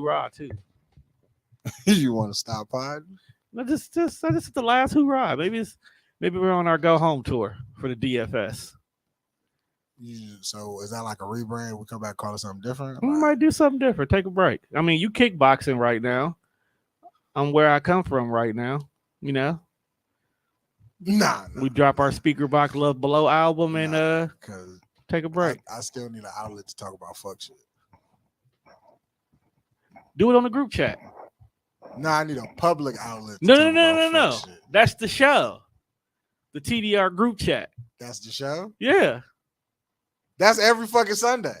hoorah too. You want to stop podding? I just the last hoorah. Maybe we're on our go home tour for the DFS. Yeah, so is that like a rebrand? We come back, call it something different. We might do something different. Take a break. I mean, you kickboxing right now. I'm where I come from right now. You know. Nah. We drop our speaker box Love Below album and take a break. I still need an outlet to talk about fuck shit. Do it on the group chat. Nah, I need a public outlet. No. Shit. That's the show. The TDR group chat. That's the show? Yeah. That's every fucking Sunday.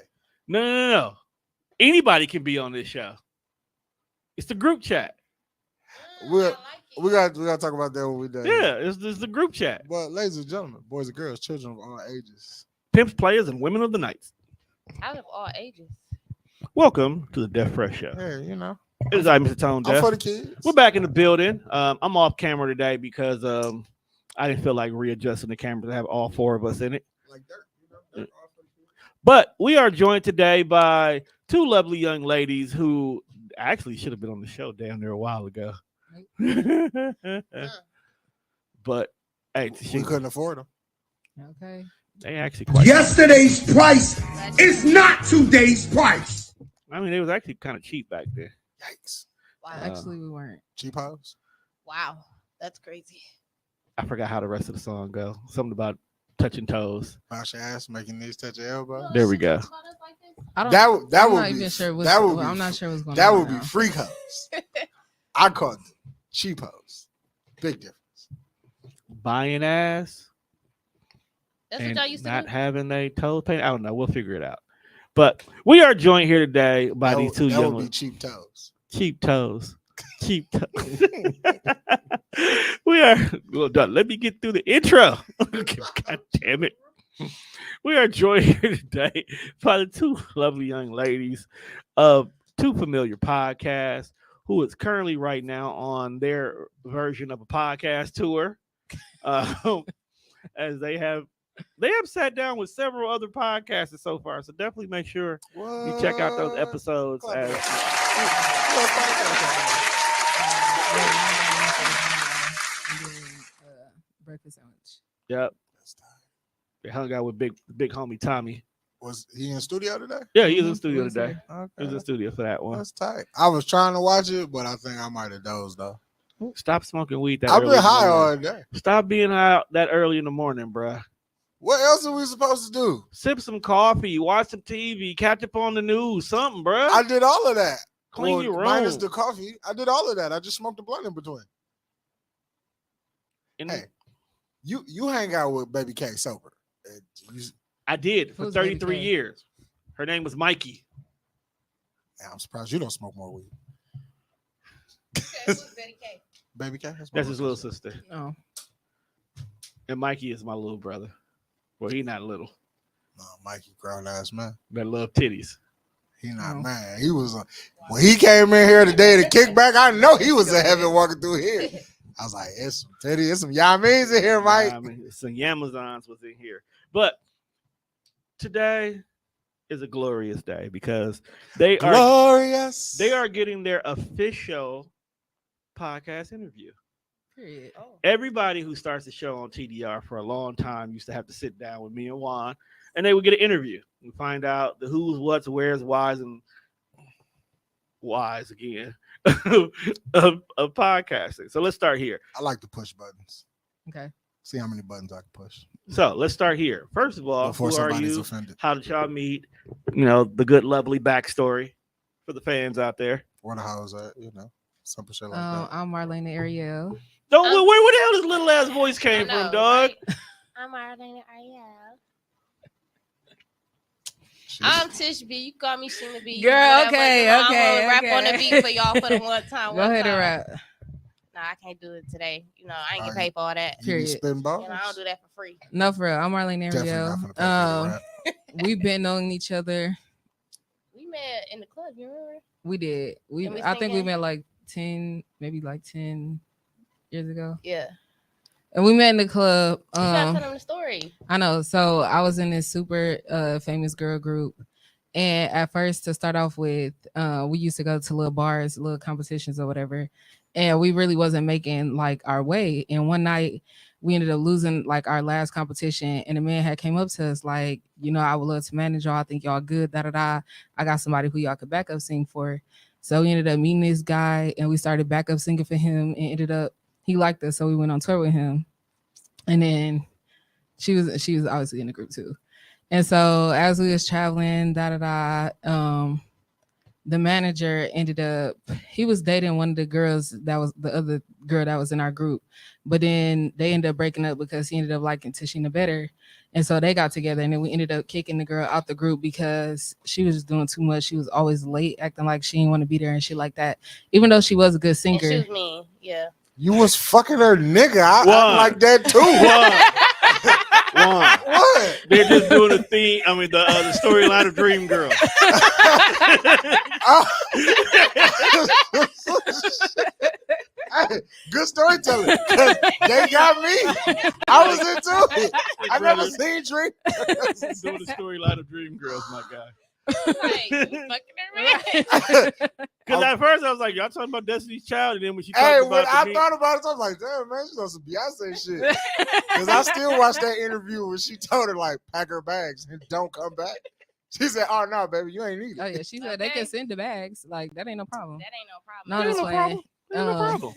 No. Anybody can be on this show. It's the group chat. We got to talk about that when we're done. Yeah, it's the group chat. But ladies and gentlemen, boys and girls, children of all ages, pimps, players, and women of the night. Out of all ages. Welcome to the Deaf Fresh Show. Hey, you know. It's I, Mr. Tone Deaf. I'm for the kids. We're back in the building. I'm off camera today because I didn't feel like readjusting the camera to have all four of us in it. Like dirt, you know, but we are joined today by two lovely young ladies who actually should have been on the show down there a while ago. But hey, we couldn't afford them. Okay. They actually quite yesterday's price is not today's price. I mean, it was actually kind of cheap back then. Yikes! Wow. Actually, we weren't. Cheap house. Wow, that's crazy. I forgot how the rest of the song go. Something about touching toes. Wash your ass, making knees touch your elbow. There we go. I don't. That I'm would not be. even sure That would be. I'm not sure what's going that on. That would be freak hoes. I called them cheap hoes. Big difference. Buying ass. That's and what y'all used to not do? having a toes paint. I don't know. We'll figure it out. But we are joined here today by these two young would be cheap toes. Cheap toes. Cheap toes. We are well done. Let me get through the intro. God damn it. We are joined here today by the two lovely young ladies of two familiar podcasts who is currently right now on their version of a podcast tour. As they have sat down with several other podcasters so far. So definitely make sure you check out those episodes. Breakfast sandwich. Yep. They hung out with big homie Tommy. Was he in studio today? Yeah, he was in studio today. Okay. He was in studio for that one. That's tight. I was trying to watch it, but I think I might have dozed though. Stop smoking weed that I've early. been high all day. Stop being out that early in the morning, bruh. What else are we supposed to do? Sip some coffee, watch some TV, catch up on the news, something, bruh. I did all of that. Clean your room. Minus the coffee. I did all of that. I just smoked a blunt in between. Hey, you hang out with Baby K sober. I did for 33 years. Her name was Mikey. Yeah, I'm surprised you don't smoke more weed. Betty K. Baby K? That's his little sister. Oh. And Mikey is my little brother. Well, he not little. No, Mikey, grown ass man. That love titties. He not man. He was when he came in here today to kick back. I know he was in heaven walking through here. I was like, it's some titties, it's some Yamins in here, Mike. I mean, some Amazons was in here. But today is a glorious day because they are getting their official podcast interview. Period. Oh. Everybody who starts the show on TDR for a long time used to have to sit down with me and Juan, and they would get an interview. We find out the who's, what's, where's, why's, and why's again of podcasting. So let's start here. I like to push buttons. Okay. See how many buttons I can push. So let's start here. First of all, before who are somebody's you? Offended. How did y'all meet? You know, the good, lovely backstory for the fans out there. Where the house at? You know, some shit like that. I'm Marlene Ariel. Don't where the hell this little ass voice came from, dog? Right? I'm Marlene Ariel. She's- I'm Tish B. You call me Sheena B. Girl, whatever, okay, you know, okay, I'm gonna okay. rap on the beat for y'all for the one time. Go ahead and rap. No, I can't do it today. You know, I ain't get Alright. paid for all that. You Period. spin balls? You know, I don't do that for free. No, for real. I'm Marlene Definitely Ariel. not finna pay for the rap. We've been knowing each other. We met in the club, you remember? We did. And we I think we singing? met like 10 years ago. Yeah. And we met in the club. You gotta tell them the story. I know. So I was in this super famous girl group, And at first, to start off with, we used to go to little bars, little competitions or whatever, and we really wasn't making like our way. And one night, we ended up losing like our last competition, and the man had came up to us like, I would love to manage y'all. I think y'all good. Da da da. I got somebody who y'all could back up sing for. So we ended up meeting this guy, and we started back up singing for him, and ended up he liked us, so we went on tour with him. And then she was obviously in the group too. And so as we was traveling, the manager ended up, he was dating one of the girls that was the other girl that was in our group. But then they ended up breaking up because he ended up liking Tashina better. And so they got together, and then we ended up kicking the girl out the group because she was just doing too much. She was always late, acting like she didn't want to be there and shit like that. Even though she was a good And singer. she was mean. Yeah. You was fucking her nigga. I like that too. One. What? They're just doing the theme. I mean, the storyline of Dream Girl. Hey, good storytelling. They got me. I was into it. I never seen Dream. Doing the storyline of Dream Girls, my guy. Like, you fucking her man. Because at first I was like, y'all talking about Destiny's Child, and then when she Hey, talked when about I thought about it, I was like, damn, man, she's on some Beyonce shit. Because I still watched that interview when she told her, like, pack her bags and don't come back. She said, oh, no, baby, you ain't need it. Oh yeah, she said they can send the bags. Like that ain't no problem. That ain't no problem. No, that's fine. no problem.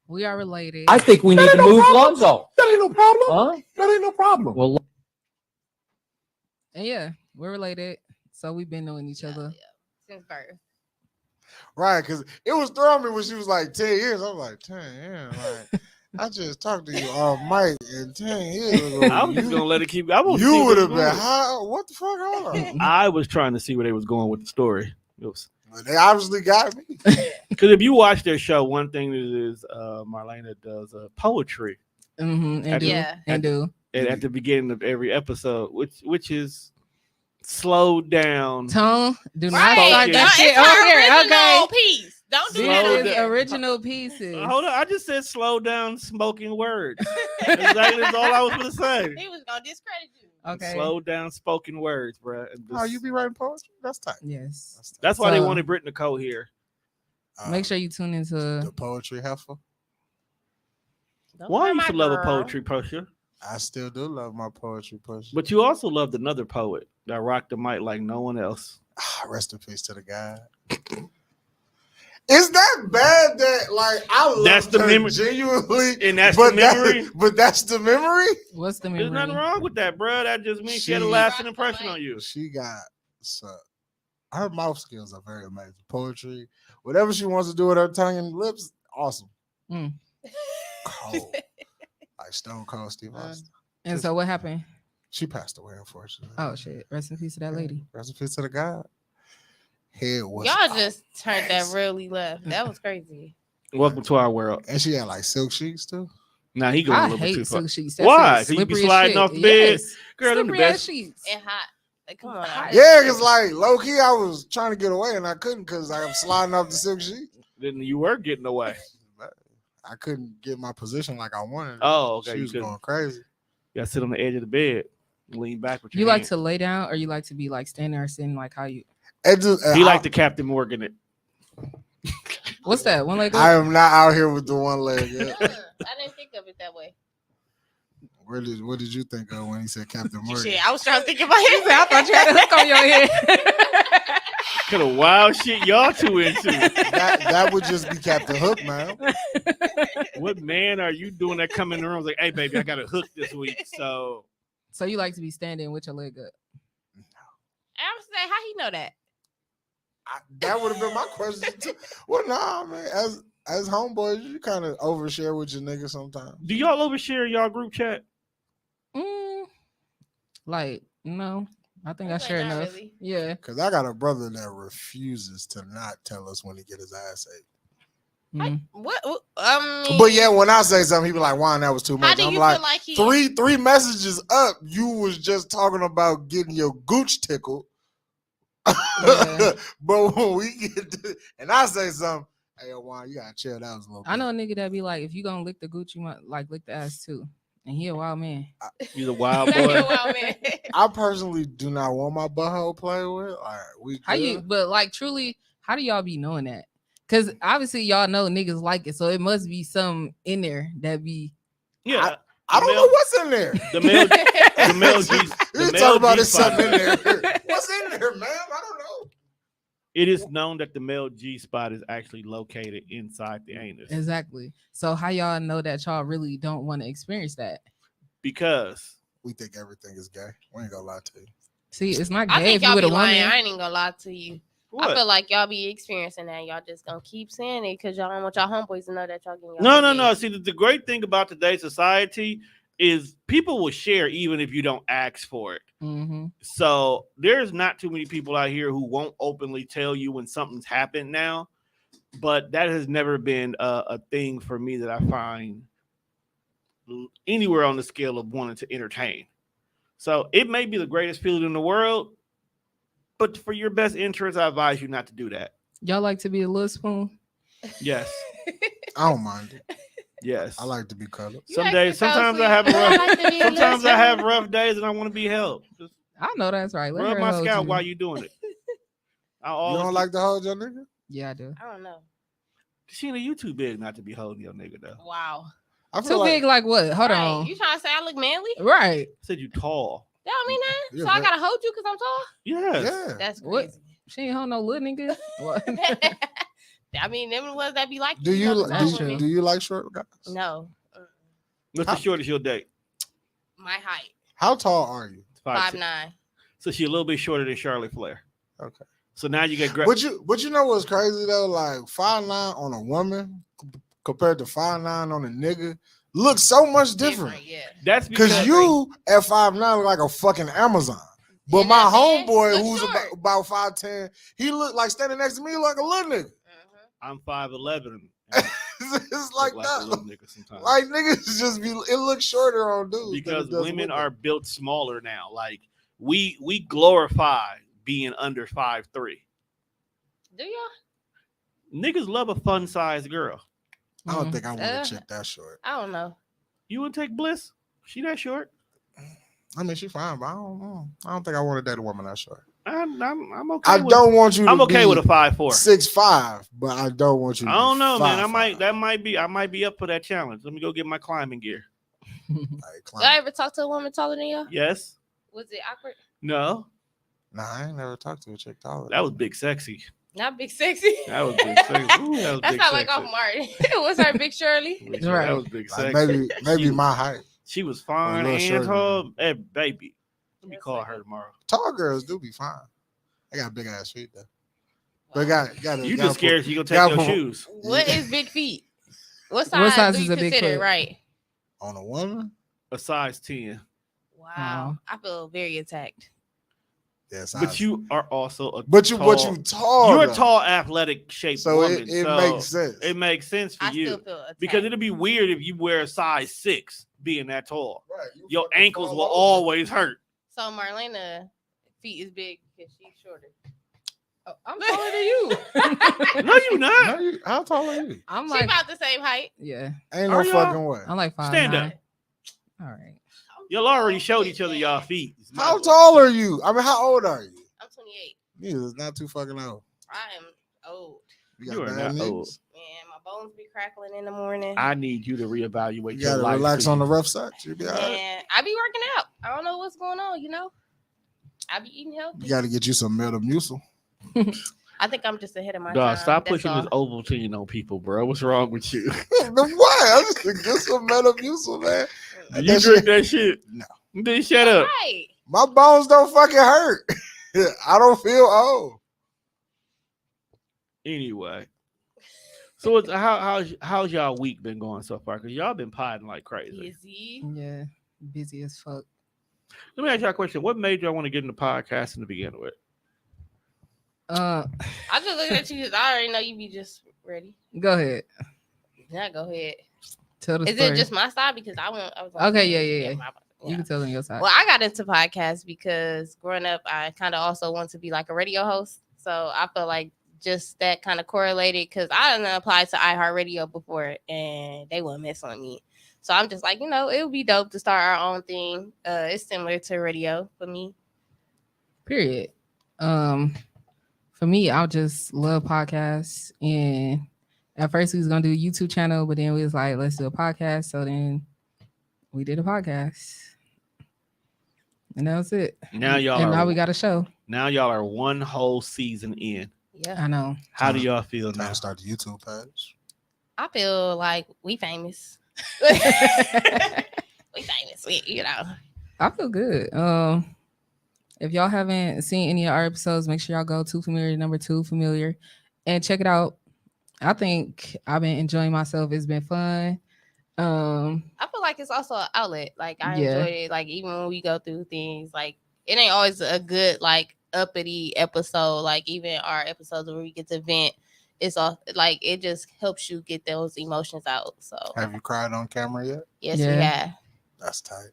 We are related. I think we need to move Lonzo. That ain't no problem. Huh? That ain't no problem. Well, And yeah, we're related. So we've been knowing each other. Yeah. Since birth. Right, because it was throwing me when she was like 10 years. I was like, 10 years? Like, I just talked to you on mic in 10 years ago. I was just going to let it keep going. You would have been, how? What the fuck? Hold on. I was trying to see where they was going with the story. They obviously got me. Because if you watch their show, one thing is Marlena does poetry. Mm-hmm. And do. And at the beginning of every episode, which is slowed down. Tone, do not Right. start No, that It's shit her over here. original Okay. piece. Don't do This that Slow over is down. here. original pieces. Hold on, I just said slow down smoking words. That's all I was going to say. He was gonna discredit you. Okay. Slow down spoken words, bro. Oh, you be writing poetry? That's tight. Yes. That's why they So- wanted Britt Nicole here. Make sure you tune into the poetry heifer. Don't Why hurt you my should love a girl. poetry pusher, I still do love my poetry push. but you also loved another poet that rocked the mic like no one else. Rest in peace to the guy. Is that bad that like I love That's the her memory. genuinely, And that's but the memory. but that's the memory. what's the There's memory? nothing wrong with that, bro. That just means she had a She- lasting impression on you. She got her mouth skills are very amazing. Poetry, whatever she wants to do with her tongue and lips, awesome. Mm. Cold, like Stone Cold Steve Austin. And so what happened? She passed away, unfortunately. Oh shit! Rest in peace to that lady. Rest in peace to the guy. Head was Y'all just turned that amazing. really left. That was crazy. Welcome to our world. And she had like silk sheets too. Now he going a I little bit too hate far. silk sheets. Why? Shit 'Cause you be slippery as sliding shit. off the bed? Yes. Girl, them the Slippery as best. sheets. And hot. Like, come on. Now. Yeah, because like low key, I was trying to get away and I couldn't because I was sliding off the silk sheet. Then you were getting away. I couldn't get my position like I wanted. Oh, okay. She You was couldn't. going crazy. You gotta sit on the edge of the bed, lean back with your You like hand. to lay down, or you like to be like standing or sitting, like how you? It just, He like to Captain Morgan it. What's that? One leg? I am not out here with the one leg. Yet. I didn't think of it that way. What did you think of when he said Captain Morgan? Shit, I was trying to think about it. I thought you had a hook on your head. Kind of wild shit y'all two into. That would just be Captain Hook, man. What man are you doing that come in the room like, hey baby, I got a hook this week. So So you like to be standing with your leg up? I was saying, how he know that? That would have been my question too. Well, nah, man. As homeboys, you kind of overshare with your nigga sometimes. do y'all overshare y'all group chat? Like no, I think I Like, share not enough. really. Yeah. Cause I got a brother that refuses to not tell us when he get his ass ate. Mm. What? I mean, But yeah, when I say something, he be like, "Wow, that was too how much." do I'm you like, feel like he? three messages up, you was just talking about getting your gooch tickled. Yeah. But when we get to, and I say something, hey, Juan, you gotta chill. That was a little. I know a nigga that be like, if you gonna lick the Gucci, you might like lick the ass too. And he a wild man. He's a wild Now you're a boy. wild man. I personally do not want my butthole played with. Like, we How you? good. But like, truly, how do y'all be knowing that? Because obviously y'all know niggas like it, so it must be something in there that be. Yeah, I don't know what's in there. the male, the male G, You the talk male about G it something in spot. there. What's in there, man? I don't know. It is known that the male G spot is actually located inside the anus Exactly. So how y'all know that y'all really don't want to experience that? because We think everything is gay. We ain't gonna lie to you. See, it's not I gay think if you y'all with be a woman. lying. I ain't even gonna lie to you. what? I feel like y'all be experiencing that. Y'all just gonna keep saying it because y'all don't want y'all homeboys to know that y'all getting. No, y'all no, dick. no. See, the great thing about today's society is people will share even if you don't ask for it. Mm-hmm. So there's not too many people out here who won't openly tell you when something's happened now. But that has never been a thing for me that I find anywhere on the scale of wanting to entertain. So it may be the greatest feeling in the world, but for your best interest, I advise you not to do that. Y'all like to be a little spoon? Yes, I don't mind it. yes. I like to be cuddled. You Some like days, to go sometimes I sleep. have a I rough. like to be a Sometimes I little have spoon. rough days and I want to be helped. Just I know that's right. Let rub her my hold scalp you. while you doing it. I You always don't like to hold your nigga? Yeah, I do. I don't know. Sheena, you too big not to be holding your nigga though. Wow. I feel Too like big, like what? Hold Right. on. You trying to say I look manly? Right. I said you tall. That don't mean that. You're So I very- gotta hold you because I'm tall. Yes. yeah. That's What? crazy. She ain't hold no little nigga. What? I mean, them the ones that be like. Do you you know, li- tall That's do, true. you- do you like short guys? No. What's the shortest you'll date? My height. How tall are you? 5'9". 5'9". So she a little bit shorter than Charlotte Flair. Okay. So now you get But you know what's crazy though? Like 5'9" on a woman compared to 5'9" on a nigga looks so much different. Yeah. That's because Cause you at 5'9" look like a fucking Amazon. But And my that man homeboy, look who's short. about 5'10", he looked like standing next to me like a little nigga. I'm 5'11". It's like a that. little nigga sometimes. Like niggas just be. It looks shorter on dudes Because than it does women women. are built smaller now. Like we glorify being under 5'3". Do y'all? Niggas love a fun sized girl. I don't think I want Uh, a chick that short. I don't know. You would take Bliss? She that short? I mean, she fine, but I don't know. I don't think I want to date a woman that short. I'm okay. I don't want you. I'm to okay be with a 5'4". 6'5", but I don't want you. I To don't be know, man. I 5'5". might be up for that challenge. Let me go get my climbing gear. Like, Did I ever talk to a woman taller than you? Yes. Was it awkward? No. Nah, I ain't never talked to a chick taller. That was big sexy. Not Big Sexy. That was big sexy. Ooh, that was That's big not like sexy. off Martin. Was her Big Shirley? That Right. was big Like, sexy. maybe my height. She was fine little and shorter. tall. Hey, baby. Let me That's call like her it. tomorrow. Tall girls do be fine. They got big ass feet though. But got You just scared she gonna take gotta your put- shoes. What is big feet? What size, What size do is you a big consider foot? right? on a woman. A size 10. Wow. I feel very attacked. Yes, But you are also a but you tall, tall. you're a though. tall, athletic shaped So woman. it so makes sense. It makes sense for I you. still feel attacked. Because it'd be weird if you wear a size 6 being that tall. Right, you Your fucking ankles fall will over. always hurt. So Marlena feet is big because she's shorter. Oh, I'm taller than you. No, you not. No, how tall are you? I'm She like, about the same height. yeah. Ain't no Are y'all? fucking way. I'm like 5'9". Stand up. All right. Y'all already showed each other y'all feet. How tall are you? I mean, how old are you? I'm 28. You is not too fucking old. I am old. got You are bad not knees? old. Man, my bones be crackling in the morning. I need you to reevaluate You your gotta life. relax too. on the rough side. You be all right. And I be working out. I don't know what's going on, I be eating healthy. You gotta get you some Metamucil. I think I'm just ahead of my Dog, time. stop That's pushing all. this Ovaltine on people, bro. What's wrong with you? Why? I just get some Metamucil, man. You That drink shit- that shit? No. Then shut up. Right. My bones don't fucking hurt. I don't feel old. Anyway, so it's, how's y'all week been going so far? Because y'all been potting like crazy. Busy. Yeah. Busy as fuck. Let me ask y'all a question. What made y'all want to get into podcasting to begin with? I just looking at you because I already know you be just ready. Go ahead. Yeah, go ahead. Tell the Is story. it just my side? Because I was like, Okay, yeah. my- You can tell them your side. Well, I got into podcasts because growing up, I kind of also want to be like a radio host. So I feel like just that kind of correlated because I didn't apply to iHeartRadio before and they wouldn't mess on me. So I'm just like, it would be dope to start our own thing. It's similar to radio for me. Period. For me, I just love podcasts, and at first we was gonna do a YouTube channel, but then we was like, let's do a podcast. So then we did a podcast, and that was it. Now now we got a show. Now y'all are one whole season in. Yeah, I know. How do y'all feel Time now? to start the YouTube page. I feel like we famous. We famous. I feel good. If y'all haven't seen any of our episodes, make sure y'all go to Familiar number 2 Familiar and check it out. I think I've been enjoying myself. It's been fun. I feel like it's also an outlet. Like I enjoy it. Like even when we go through things, like it ain't always a good like uppity episode. Like even our episodes where we get to vent, it's all like it just helps you get those emotions out. So Have you cried on camera yet? yes, Yeah. we have. That's tight.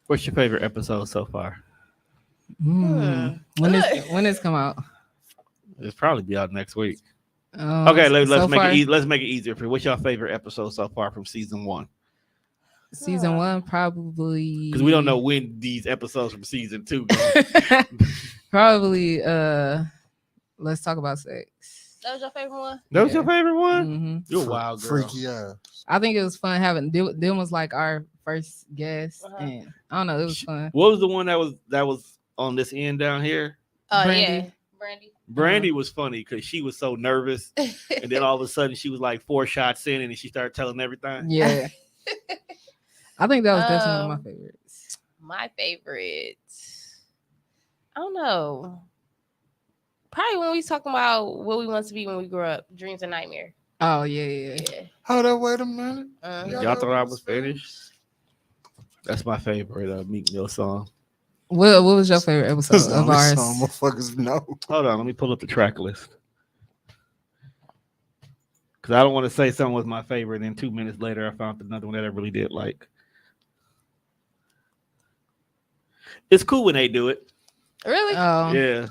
What's your favorite episode so far? When this come out? It's probably be out next week. Okay, Okay, let's so make far, it. Let's make it easier for you. What's your favorite episode so far from season 1? Season 1 probably Because we don't know when these episodes from season 2 go. probably let's talk about sex. That was your favorite one? That was your favorite one? Mhm. You're a wild girl. Freaky ass. I think it was fun having them was like our first guest, Uh-huh. and I don't know, it was fun. What was the one that was on this end down here? Oh Brandy. yeah, Brandy. Brandy was funny because she was so nervous, and then all of a sudden she was like 4 shots in, and she started telling everything. Yeah, I think that was definitely one of my Um, favorites. My favorite. I don't know. Probably when we talking about what we want to be when we grow up, dreams and nightmare. Oh yeah. Yeah. Hold up, wait a minute. Y'all thought I was finished? That's my favorite Meek Mill song. What was your favorite That's episode the of only ours? song motherfuckers know. Hold on, let me pull up the track list. Because I don't want to say something was my favorite, and then 2 minutes later I found another one that I really did like. It's cool when they do it. Really? Yeah.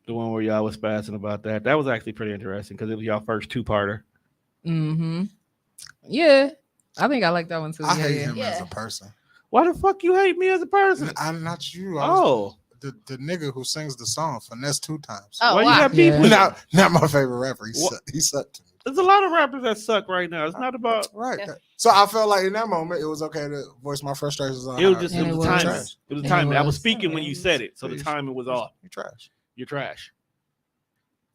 The one where y'all was spazzing about that. That was actually pretty interesting because it was y'all first 2-parter. Mm-hmm. Yeah, I think I like that one too. I yeah, hate yeah. him as a person. Why the fuck you hate me as a person? I'm not you. I was Oh. the nigga who sings the song finesse 2 times. Oh, Why you wow. got beef Yeah. with Not my favorite rapper. What? He sucked to me. There's a lot of rappers that suck right now. It's not about. Right. Yeah. So I felt like in that moment it was okay to voice my frustrations on It was how- just And it it was was. timing. trash. It was And timing. it I was was. speaking when you said it, so the timing was off. You trash. You're trash.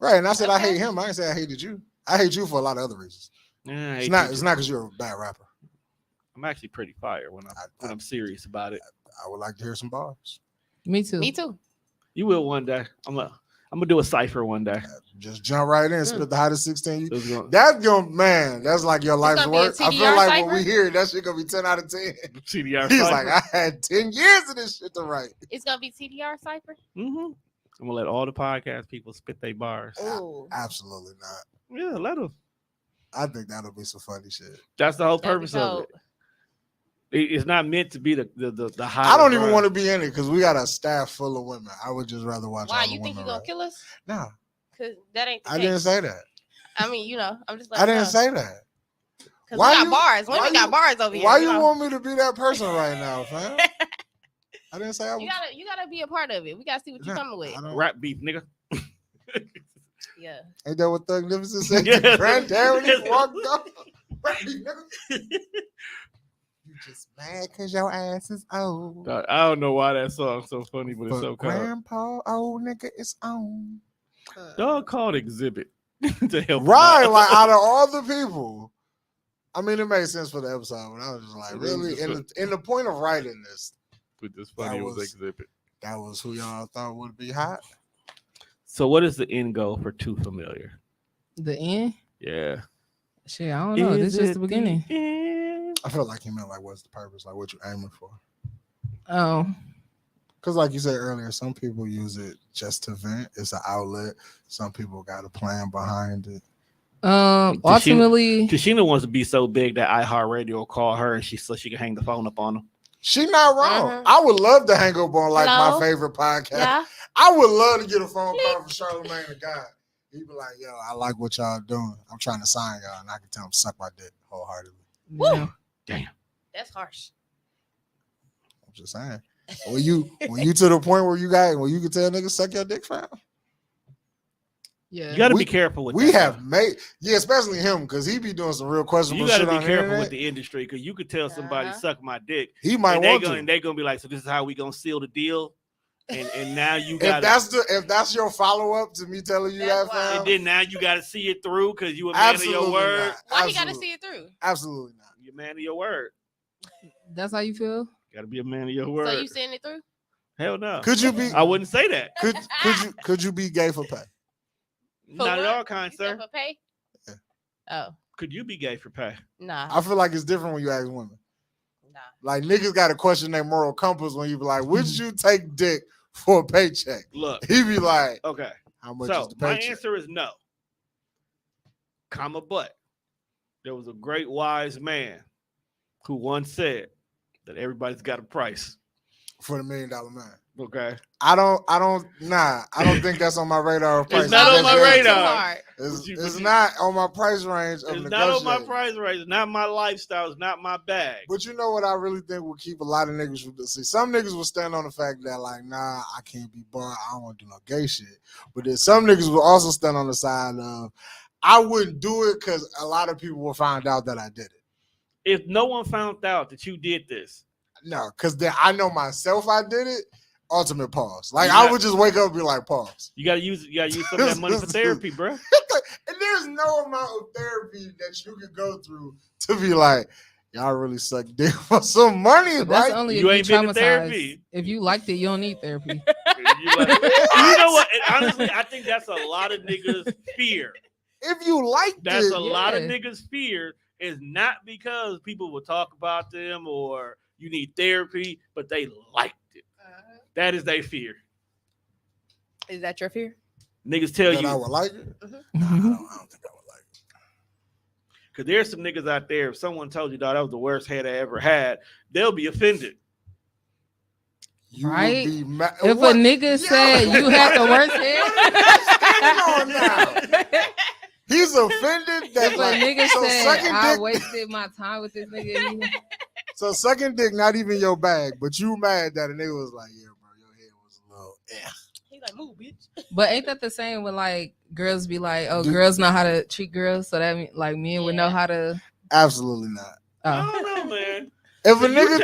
Right. And I said I Okay. hate him. I didn't say I hated you. I hate you for a lot of other reasons. Yeah, I It's hate not you. it's not because you're a bad rapper. I'm actually pretty fire when I'm serious about it. I would like to hear some bars. Me too. Me too. You will one day. I'm gonna do a cipher one day. Just jump right in, spit the hottest 16. You, It's gonna- that's your man. That's like your life's gonna be a work. I feel TDR like cipher? when we hear it, that shit gonna be 10 out of 10. TDR He's cipher. like, I had 10 years of this shit to write. It's gonna be TDR cipher. Mm-hmm. I'm gonna let all the podcast people spit their bars. Ooh. Absolutely not. Yeah, let them. I think that'll be some funny shit. That's the whole That'd be purpose of dope. it. It's not meant to be the high. I don't even want to be in it because we got a staff full of women. I would just rather watch Why all the you think you women gonna rap. kill us? Nah, Cause that ain't. The I case. didn't say that. I mean, I'm just. I didn't say that. Cause Why we got you- bars. why Women got you- bars over here. Why you want me to be that person right now, fam? I didn't say I was. You gotta be a part of it. We gotta see what you're Nah, coming with. I don't- rap beef, nigga. Yeah. Ain't that what Thug Nipsey said? Yeah. Granddad when he walked up. You just mad because your ass is old. I don't know why that song's so funny, but it's so But cool. grandpa, old nigga is on. Dog called Exhibit to help. him Right, out. like out of all the people. I mean, it made sense for the episode, but I was just like, It really? was In the point of writing this, But this funny That was was- Exhibit. that was who y'all thought would be hot. So, what is the end goal for Too Familiar? The end? Yeah. Shit, I don't know. This is just the beginning. end? I feel like he meant like, what's the purpose? Like, what you aiming for? Oh, Because, like you said earlier, some people use it just to vent. It's an outlet. Some people got a plan behind it. ultimately, Tashina wants to be so big that iHeartRadio will call her and so she can hang the phone up on them. She not wrong. Mhm. I would love to hang up on like Hello? my favorite podcast. Yeah. I would love to get a phone call from Charlamagne the God. He'd be like, yo, I like what y'all doing. I'm trying to sign y'all, and I can tell him suck my dick wholeheartedly. yeah. Damn. That's harsh. I'm just saying. When you to the point where you can tell niggas suck your dick, fam. Yeah. You got to be careful with that. We have made, especially him, because he be doing some real questionable shit. You got to be careful with the industry, because you could tell somebody suck my dick. He might want to. And they're gonna be like, so this is how we gonna seal the deal. And now you got if that's your follow up to me telling you that, fam. And then now you got to see it through because you a man of your word. Why you got to see it through? Absolutely not. You're a man of your word. That's how you feel? Got to be a man of your word. So you seeing it through? Hell no. Could you be? I wouldn't say that. Could you be gay for pay? Not at all, kind sir. For pay? Yeah. Oh. Could you be gay for pay? Nah. I feel like it's different when you ask women. Nah. Like niggas got to question their moral compass when you be like, would you take dick for a paycheck? Look. He be like, okay. How much is the paycheck? My answer is no. But there was a great wise man who once said that everybody's got a price for the $1 Million Man. Okay. I don't think that's on my radar. It's not on my radar. It's not on my price range. It's not on my price range. It's not my lifestyle. It's not my bag. But you know what I really think will keep a lot of niggas from see. Some niggas will stand on the fact that like, nah, I can't be bought. I don't want to do no gay shit. But then some niggas will also stand on the side of, I wouldn't do it because a lot of people will find out that I did it. If no one found out that you did this, no, because then I know myself I did it. Ultimate pause. Like I would just wake up and be like, pause. You gotta use some of that money for therapy, bro. And there's no amount of therapy that you can go through to be like, y'all really suck dick for some money, but right? That's only you if ain't you been to therapy. If you liked it, you don't need therapy. You know what? And honestly, I think that's a lot of niggas' fear. If you like that's a lot of niggas' fear is not because people will talk about them or you need therapy, but they liked it. That is their fear. Is that your fear? Niggas tell that you I would like it. Mm-hmm. Nah, I don't think I would like it. Because there's some niggas out there. If someone told you, dog, that was the worst head I ever had, they'll be offended. You right? If a nigga said you had the worst head, he's offended that if a nigga said I wasted my time with this nigga. So sucking dick, not even your bag, but you mad that a nigga was like, yeah, bro, your head was a little, He's like, move, bitch. But ain't that the same when like girls be like, oh, girls know how to treat girls, so that like men would know how to? Absolutely not. I don't know, man. If a nigga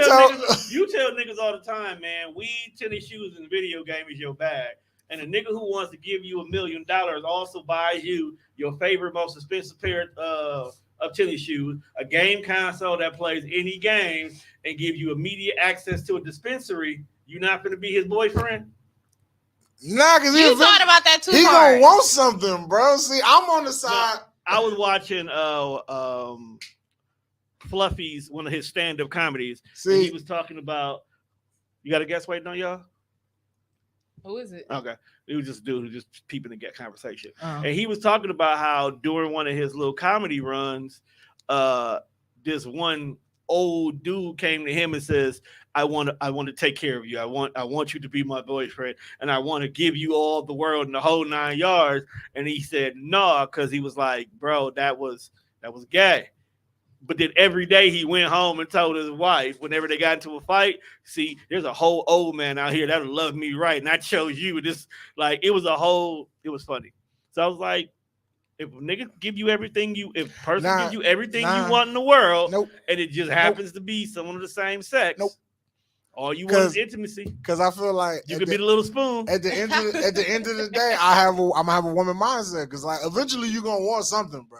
you tell niggas all the time, man, weed, tennis shoes, and video game is your bag. And a nigga who wants to give you $1 million also buys you your favorite, most expensive pair of tennis shoes, a game console that plays any game, and give you immediate access to a dispensary. You not gonna be his boyfriend? Nah, because you thought about that too. He gonna want something, bro. See, I'm on the side. No, I was watching Fluffy's one of his stand-up comedies. See, and he was talking about. You got a guess waiting on y'all? Who is it? Okay. It was just a dude who just peeping to get conversation. And he was talking about how during one of his little comedy runs, this one old dude came to him and says, I want to take care of you. I want you to be my boyfriend, and I want to give you all the world and the whole 9 yards. And he said, no, because he was like, bro, that was gay. But then every day he went home and told his wife, whenever they got into a fight, see, there's a whole old man out here that'll love me right. And I chose you. This, like, it was funny. So I was like, if a nigga give you everything gives you everything you want in the world, and it just happens to be someone of the same sex, all you want is intimacy. Because I feel like you could be the little spoon. At the end of the day, I'm gonna have a woman mindset. Because like eventually you're gonna want something, bro.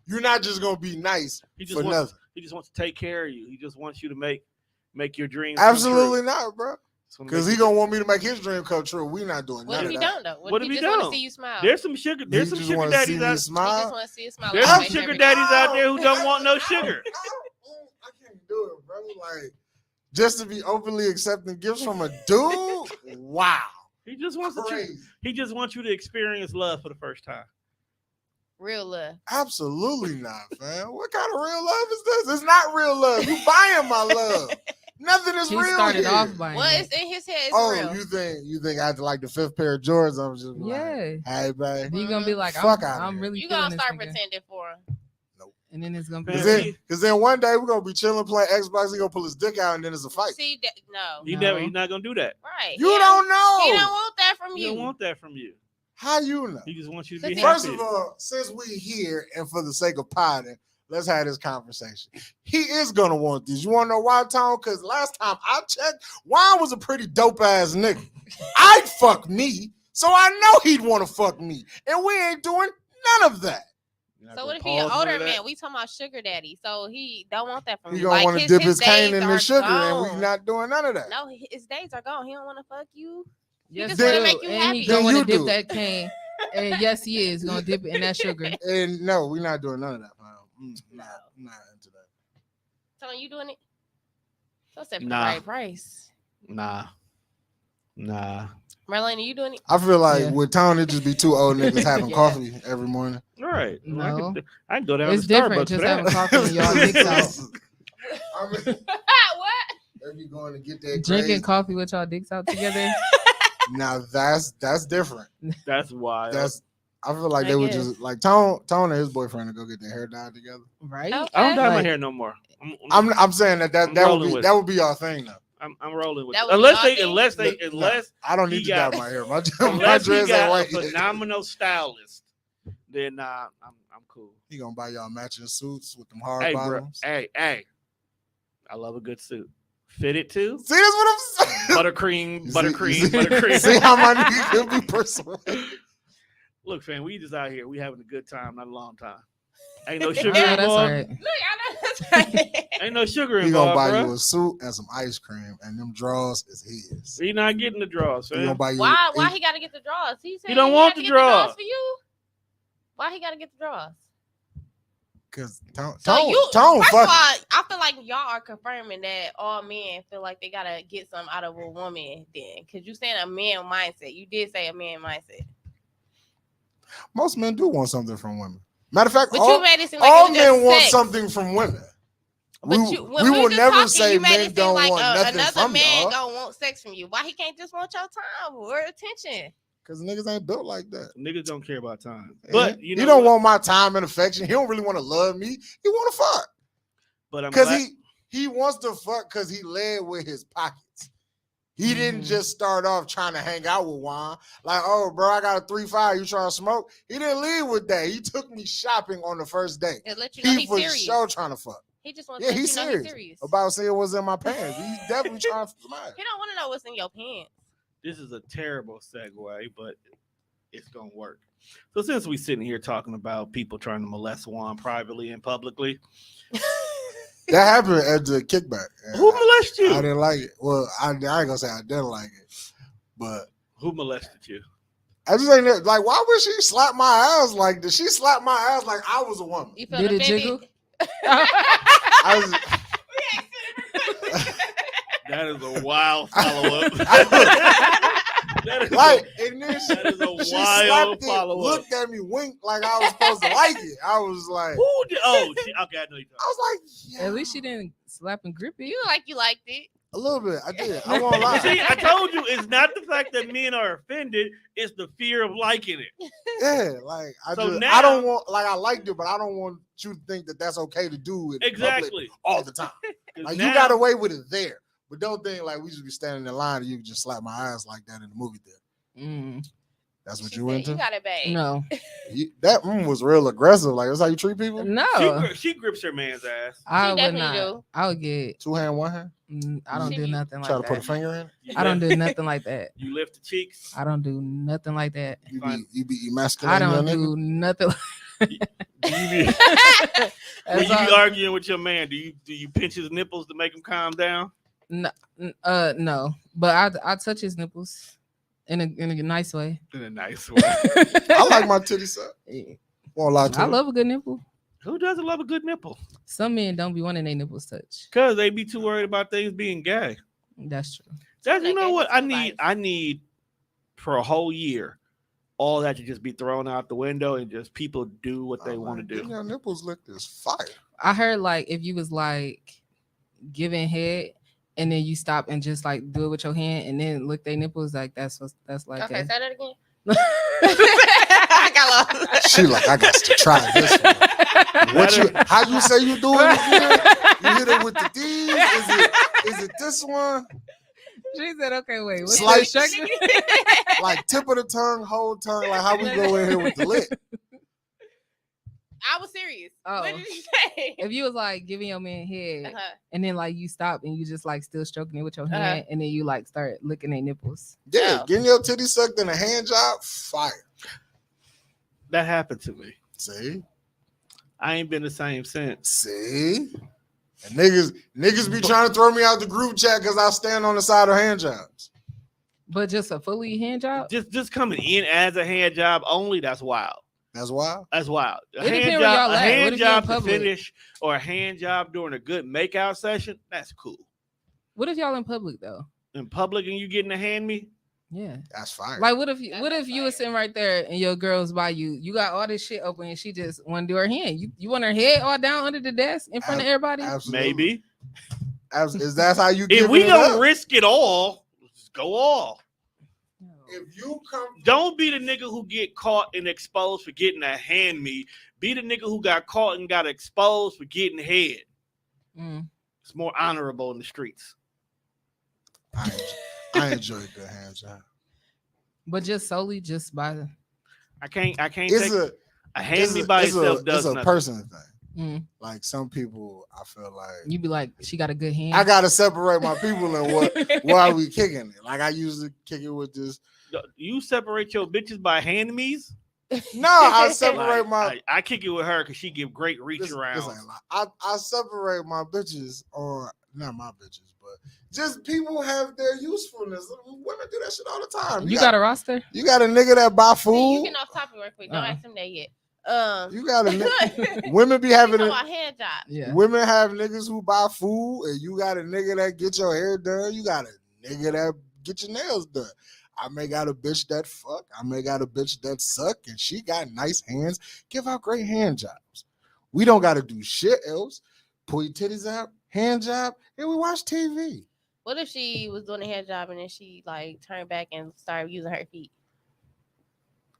You're not just gonna be nice for nothing. He just wants to take care of you. He just wants you to make your dreams absolutely come true. Not, bro. Because he gonna want me to make his dream come true. We not doing what none if he of that. don't though? What if he just want to see you smile? There's some sugar daddies out. He just want to see you smile. There's some sugar daddies out there who don't want no sugar. I can't do it, bro. Like just to be openly accepting gifts from a dude. Wow. He just wants you to experience love for the first time. Real love. Absolutely not, man. What kind of real love is this? It's not real love. You buying my love. Nothing is real. Started here. off buying. Well, it's in his head. It's real. You think I had to like the 5th pair of Jordans? I'm just like, hey, babe. You gonna be like, fuck I'm really. You gonna start pretending for him. Nope. And then it's gonna be because then one day we're gonna be chilling playing Xbox. He's gonna pull his dick out, and then it's a fight. See that? No, He's not gonna do that. Right? You don't know. He don't want that from He you. don't want that from you. How you know? He just wants you to be First happy. of all, since we here and for the sake of potting, let's have this conversation. He is gonna want this. You wanna know why, Tom? Because last time I checked, Juan was a pretty dope ass nigga. I'd fuck me, so I know he'd want to fuck me, and we ain't doing none of that. So what if he an older man? We talking about sugar daddy, so he don't want that from He you. gonna want to dip his cane in the sugar, gone. and we not doing none of that. No, his days are gone. He don't want to fuck you. Yes, just want to make you and happy. he don't want to dip do. that cane. And yes, he is gonna dip it in that sugar. And no, we're not doing none of that. Not into that. So you doing it? So set for Nah. the right price. Nah. Marlene, are you doing it? I feel like with Tone, it just be two old niggas having coffee every morning. All right. No. I can go down It's to different Starbucks just for having that. coffee and y'all dicks out. I mean, What? they be going to get that Drinking crazy. coffee with y'all dicks out together. Now that's different. That's why. I feel like I they would guess. just like Tone and his boyfriend to go get their hair dyed together. Right? Okay. I don't dye my Like- hair no more. I'm saying that I'm rolling with would be our thing though. I'm rolling with That it. would be Unless our thing? unless I don't he need to got- dye my hair. My unless he dreads ain't got a white yet. phenomenal stylist, then I'm cool. He gonna buy y'all matching suits with them hard Hey, bro. bottoms. Hey. I love a good suit. Fitted too. See, that's what I'm saying. Buttercream. See, see how my nigga could be persuaded. Look, fam, we just out here. We having a good time, not a long time. Ain't no Oh, sugar that's involved. all right. Look, I know that's right. Ain't no sugar He gonna involved, buy bro. you a suit and some ice cream, and them drawers is his. He not getting the draws, He gonna fam. buy you. Why he got to get the draws? He said don't want had to the get draws. for you. Why he got to get the draws? Because Tone, So you, Tone, first of all, fuck. I feel like y'all are confirming that all men feel like they gotta get something out of a woman. Then, because you saying a man mindset, you did say a man mindset, Most men do want something from women. Matter of fact, but all, you made it seem like all it was men just want sex. something from women. But we when we we will just never talking, say you made men it seem don't like want nothing another from man y'all. don't want sex from you. Why he can't just want your time or attention? Because niggas ain't built like that. Niggas don't care about time. Yeah. But you know he don't what? want my time and affection. He don't really want to love me. He want to fuck. But I'm Because glad- he wants to fuck because he led with his pockets. He didn't just start off trying to hang out with Juan. Like, oh, bro, I got a 3-5. You trying to smoke? He didn't lead with that. He took me shopping on the first day. It let you know He he's for serious. sure trying to fuck. He just wants Yeah, to let he's you know serious. he's serious. About saying it was in my pants. He's definitely trying to smile. He don't want to know what's in your pants. this is a terrible segue, but it's gonna work. So since we sitting here talking about people trying to molest Juan privately and publicly, That happened at the kickback. And who molested you? I didn't like it. Well, I ain't gonna say I didn't like it, but Who molested you? I just ain't like. Why would she slap my ass like this? She slapped my ass like I was a woman. You feel Did it offended? jiggle? I was, That is a wild follow up. That is like, and then that is a she wild slapped it, follow up. looked at me, winked like I was supposed to like it. I was like, Who did? Oh, okay, I know you. I was like, yeah, At least she didn't slap and grip it. You look like you liked it. a little bit. I did. I won't lie. See, I told you it's not the fact that men are offended; it's the fear of liking it. Yeah, like I So just, now- I don't want, like I liked it, but I don't want you to think that that's okay to do it in public Exactly. all the time. 'Cause Like now- you got away with it there, but don't think like we just be standing in line and you can just slap my ass like that in the movie theater. That's what She you said, into? You got it, babe. No, That was real aggressive. Like that's how you treat people. no. She grips her man's ass. I would definitely not. do. I would get. 2 hand, 1 hand. I don't She do be- nothing Try like to put a that. finger in. You I don't lift- do nothing like that. You lift the cheeks. I don't do nothing like that. You be I emasculating don't your do nigga. nothing. Do you be, when That's you be all- arguing with your man, do you pinch his nipples to make him calm down? No, but I touch his nipples in a nice way. In a nice way. I like my titties sucked. Won't lie to I you. love a good nipple. Who doesn't love a good nipple? Some men don't be wanting their nipples touched. Because they be too worried about things being gay. That's true. That's, you Like, know they what just I feel need. like- I need for a whole year, all that to just be thrown out the window and just people do what they want to do. Your nipples licked as fire. I heard like if you was like giving head and then you stop and just like do it with your hand and then lick their nipples, like that's like Okay, that. say that again. I got lost. She like, I got to try this one. How you say you doing it again? You hit it with the D's? Is it this one? She said, okay, wait. What's Slight- the instruction? Like tip of the tongue, whole tongue, like how we go in here with the lip. I was serious. Oh. What did you say? If you was like giving your man head Uh-huh. and then like you stop and you just like still stroking it with your hand and then you like start licking their nipples. Yeah, Oh. getting your titty sucked in a hand job, fire. That happened to me. See? I ain't been the same since. See? And niggas be trying to throw me out the group chat because I stand on the side of hand jobs. But just a fully hand job? Just coming in as a hand job only, that's wild. That's wild. That's wild. A It depends hand where job, y'all a at. What hand if you in job to public? finish or a hand job during a good makeout session, that's cool. What if y'all in public though? In public and you getting a hand me, Yeah. That's fire. Like what if you That's were sitting right there and your girl's by you? You got all this shit open and she just want to do her hand. You want her head all down under the desk in front of everybody? Absolutely. maybe. Is that how you If give we it gonna up? risk it all, let's go all. If you come Don't be the nigga who get caught and exposed for getting a hand me. Be the nigga who got caught and got exposed for getting head. Mm. It's more honorable in the streets. I enjoy a good hand job. But just solely just by I can't It's take a hand me by itself does it's a nothing. person thing. like Some people, I feel like you be like, she got a good hand. I gotta separate my people and why we kicking it. Like I usually kick it with this. You separate your bitches by hand me's? No, I separate my. I kick it with her because she give great reach This around. ain't lie. I separate my bitches, or not my bitches, but just people have their usefulness. Women do that shit all the time. you got a roster? You got a nigga that buy You food. can off topic real quick. Don't Uh-uh. ask him that yet. You got a nigga. Women be having a a, hand job. Yeah. women have niggas who buy food, and you got a nigga that get your hair done. You got a nigga that get your nails done. I may got a bitch that fuck. I may got a bitch that suck, and she got nice hands. Give out great hand jobs. We don't got to do shit else. Pull your titties out, hand job, and we watch TV. What if she was doing a hand job and then she like turned back and started using her feet?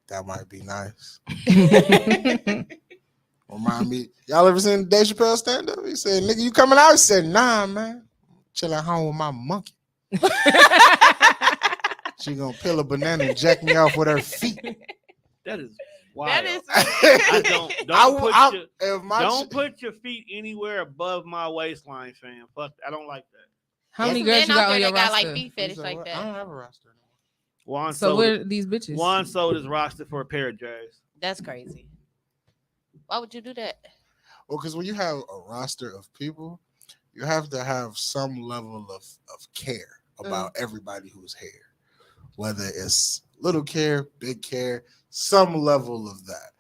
That might be nice. Remind me, y'all ever seen Dave Chappelle stand up? He said, "Nigga, you coming out?" He said, "Nah, man, chilling home with my monkey." She gonna peel a banana and jack me off with her feet. That is wild. That is. I don't put your feet anywhere above my waistline, fam. Fuck, I don't like that. How many There's girls men you out got there on your that got roster? like feet fetish like I that. don't have a roster anymore. Juan So sold where are these bitches? Juan sold his roster for a pair of J's. That's crazy. Why would you do that? Well, because when you have a roster of people, you have to have some level of care about everybody who's here. Whether it's little care, big care, some level of that.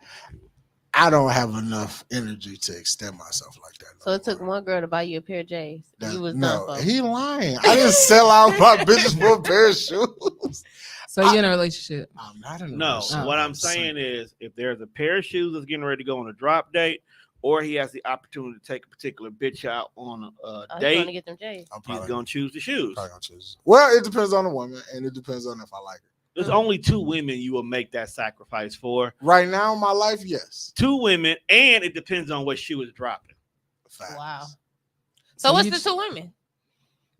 I don't have enough energy to extend myself like that. So it took one girl to buy you a pair of J's. You was done for. He lying. I didn't sell out my bitches for a pair of shoes. So you in a relationship? I'm not in a No, relationship. what I'm saying is if there's a pair of shoes that's getting ready to go on a drop date, or he has the opportunity to take a particular bitch out on a He's date, going to get them J's. I'm he's gonna choose the shoes. probably gonna choose. Well, it depends on the woman, and it depends on if I like her. There's only 2 women you will make that sacrifice for. Right now in my life, yes. 2 women, and it depends on what shoe is dropping. Facts. Wow. So So what's you the j- 2 women?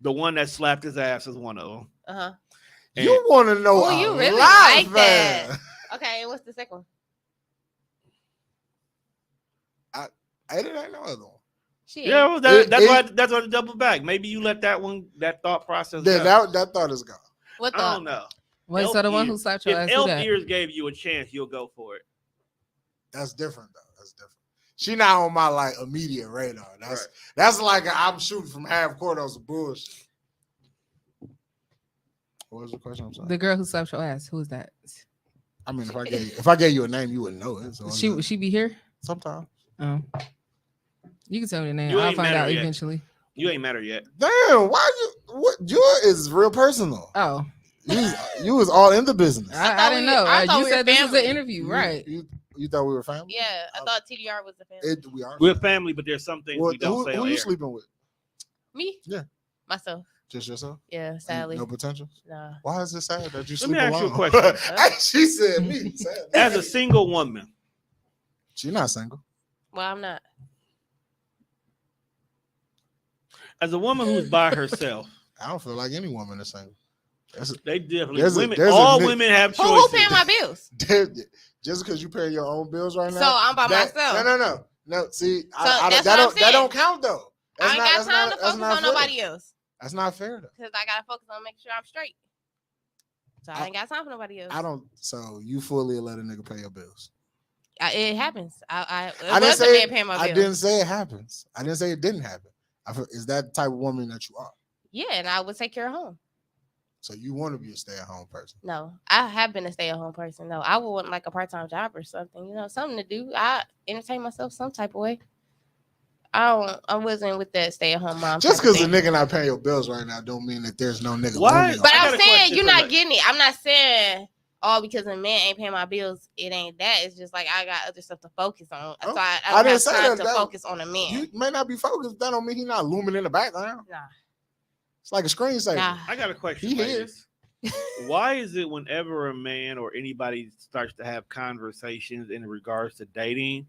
The one that slapped his ass is one of them. Uh-huh. And You want to know? Oh, a you really lot, like that. man. Okay, and what's the second one? I didn't know other one. Shit. yeah, well, It- that's why I double back. Maybe you let that thought process Then go. that thought is gone. What the? I don't know. Wait, so the one who slapped your If ass, who elf that? ears gave you a chance, you'll go for it. That's different though. That's different. She not on my like immediate radar. That's like I'm shooting from half court on some bullshit. What was the question? I'm sorry. The girl who slapped your ass, who is that? I mean, if I gave you a name, you wouldn't know it. So She be here? sometimes. Oh. You can tell me the name. You I'll ain't find met her out yet. eventually. You ain't met her yet. Damn, why you is real personal. Oh, You was all in the business. I didn't know. I thought You we said were this was an family. interview, right? You thought we were family? Yeah, I thought TDR was the family. We are. We're family, but there's some things Well, we don't say who on you air. sleeping with? Me? Yeah. Myself. Just yourself? Yeah, sadly. No potential? No. Why is it sad that you Let sleep me ask you alone? a question. She said me. Sad. As a single woman, She not single. Well, I'm not. as a woman who's by herself, I don't feel like any woman is single. they definitely there's a- women. there's a All ni- women have Who choices. paying my bills? Just because you pay your own bills right now. So I'm by myself. No. See, that's that what I'm that don't count though. I ain't got time to focus on nobody else. That's not fair though. Because I gotta focus on making sure I'm straight. So I ain't got time for nobody else. I don't. So you fully let a nigga pay your bills? It happens. I didn't say man paying my bills. I didn't say it happens. I didn't say it didn't happen. Is that the type of woman that you are? Yeah, and I would take care of home. So you want to be a stay-at-home person? No, I have been a stay-at-home person. No, I would want like a part-time job or something. Something to do. I entertain myself some type of way. I wasn't with that stay-at-home mom. Just because a nigga not paying your bills right now don't mean that there's no nigga. Why? But I I'm got a saying question you're for not that. getting it. I'm not saying because a man ain't paying my bills, it ain't that. It's just like I got other stuff to focus on. So I don't didn't have say time that. to focus on a man. You may not be focused. That don't mean he's not looming in the background. Nah. It's like a screensaver. Nah. I got a question. He ladies. Why is it whenever a man or anybody starts to have conversations in regards to dating,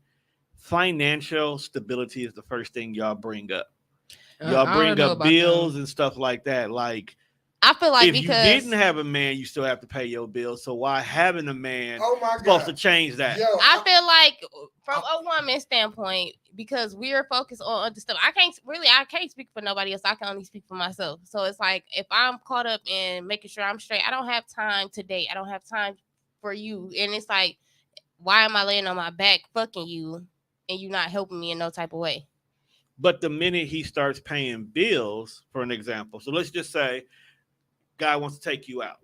financial stability is the first thing y'all bring up? Y'all bring up bills and stuff like that. Like, I feel like if because you didn't have a man, you still have to pay your bills. So why having a man my supposed to change that? Yo, I feel like from a woman's standpoint, because we're focused on other stuff. I can't speak for nobody else. I can only speak for myself. So it's like if I'm caught up in making sure I'm straight, I don't have time to date. I don't have time for you. And it's like, why am I laying on my back fucking you and you not helping me in no type of way? But the minute he starts paying bills, for an example, so let's just say guy wants to take you out.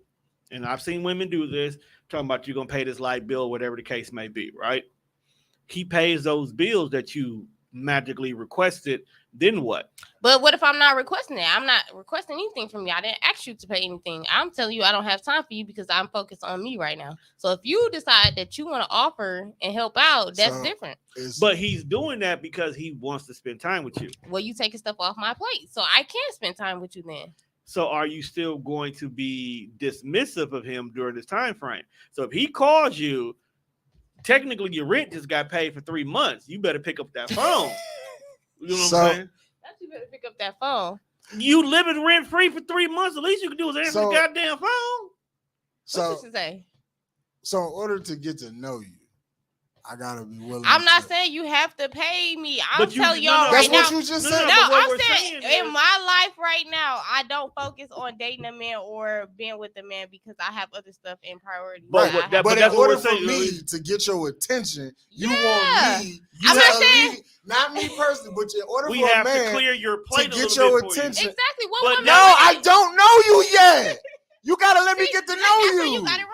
And I've seen women do this, talking about you're going to pay this light bill, whatever the case may be, right? He pays those bills that you magically requested. Then what? But what if I'm not requesting it? I'm not requesting anything from you. I didn't ask you to pay anything. I'm telling you I don't have time for you because I'm focused on me right now. So if you decide that you want to offer and help out, that's different. But he's doing that because he wants to spend time with you. Well, you taking stuff off my plate. So I can't spend time with you then. So are you still going to be dismissive of him during this time frame? So if he calls you, technically your rent just got paid for 3 months. You better pick up that phone. You know what I'm saying? That's you better pick up that phone. You living rent free for 3 months. The least you can do is answer the goddamn phone. What you say? So in order to get to know you, I gotta be willing. I'm not saying you have to pay me. I'm telling y'all that's right now. what you just said. No, I'm saying in my life right now, I don't focus on dating a man or being with a man because I have other stuff in priority. But in order for me to get your attention, you want me. I'm not saying not me personally, but in order we for have a man to clear your plate to get your attention. Exactly. But no, I don't know you yet. You gotta let me get to know you. You got it wrong.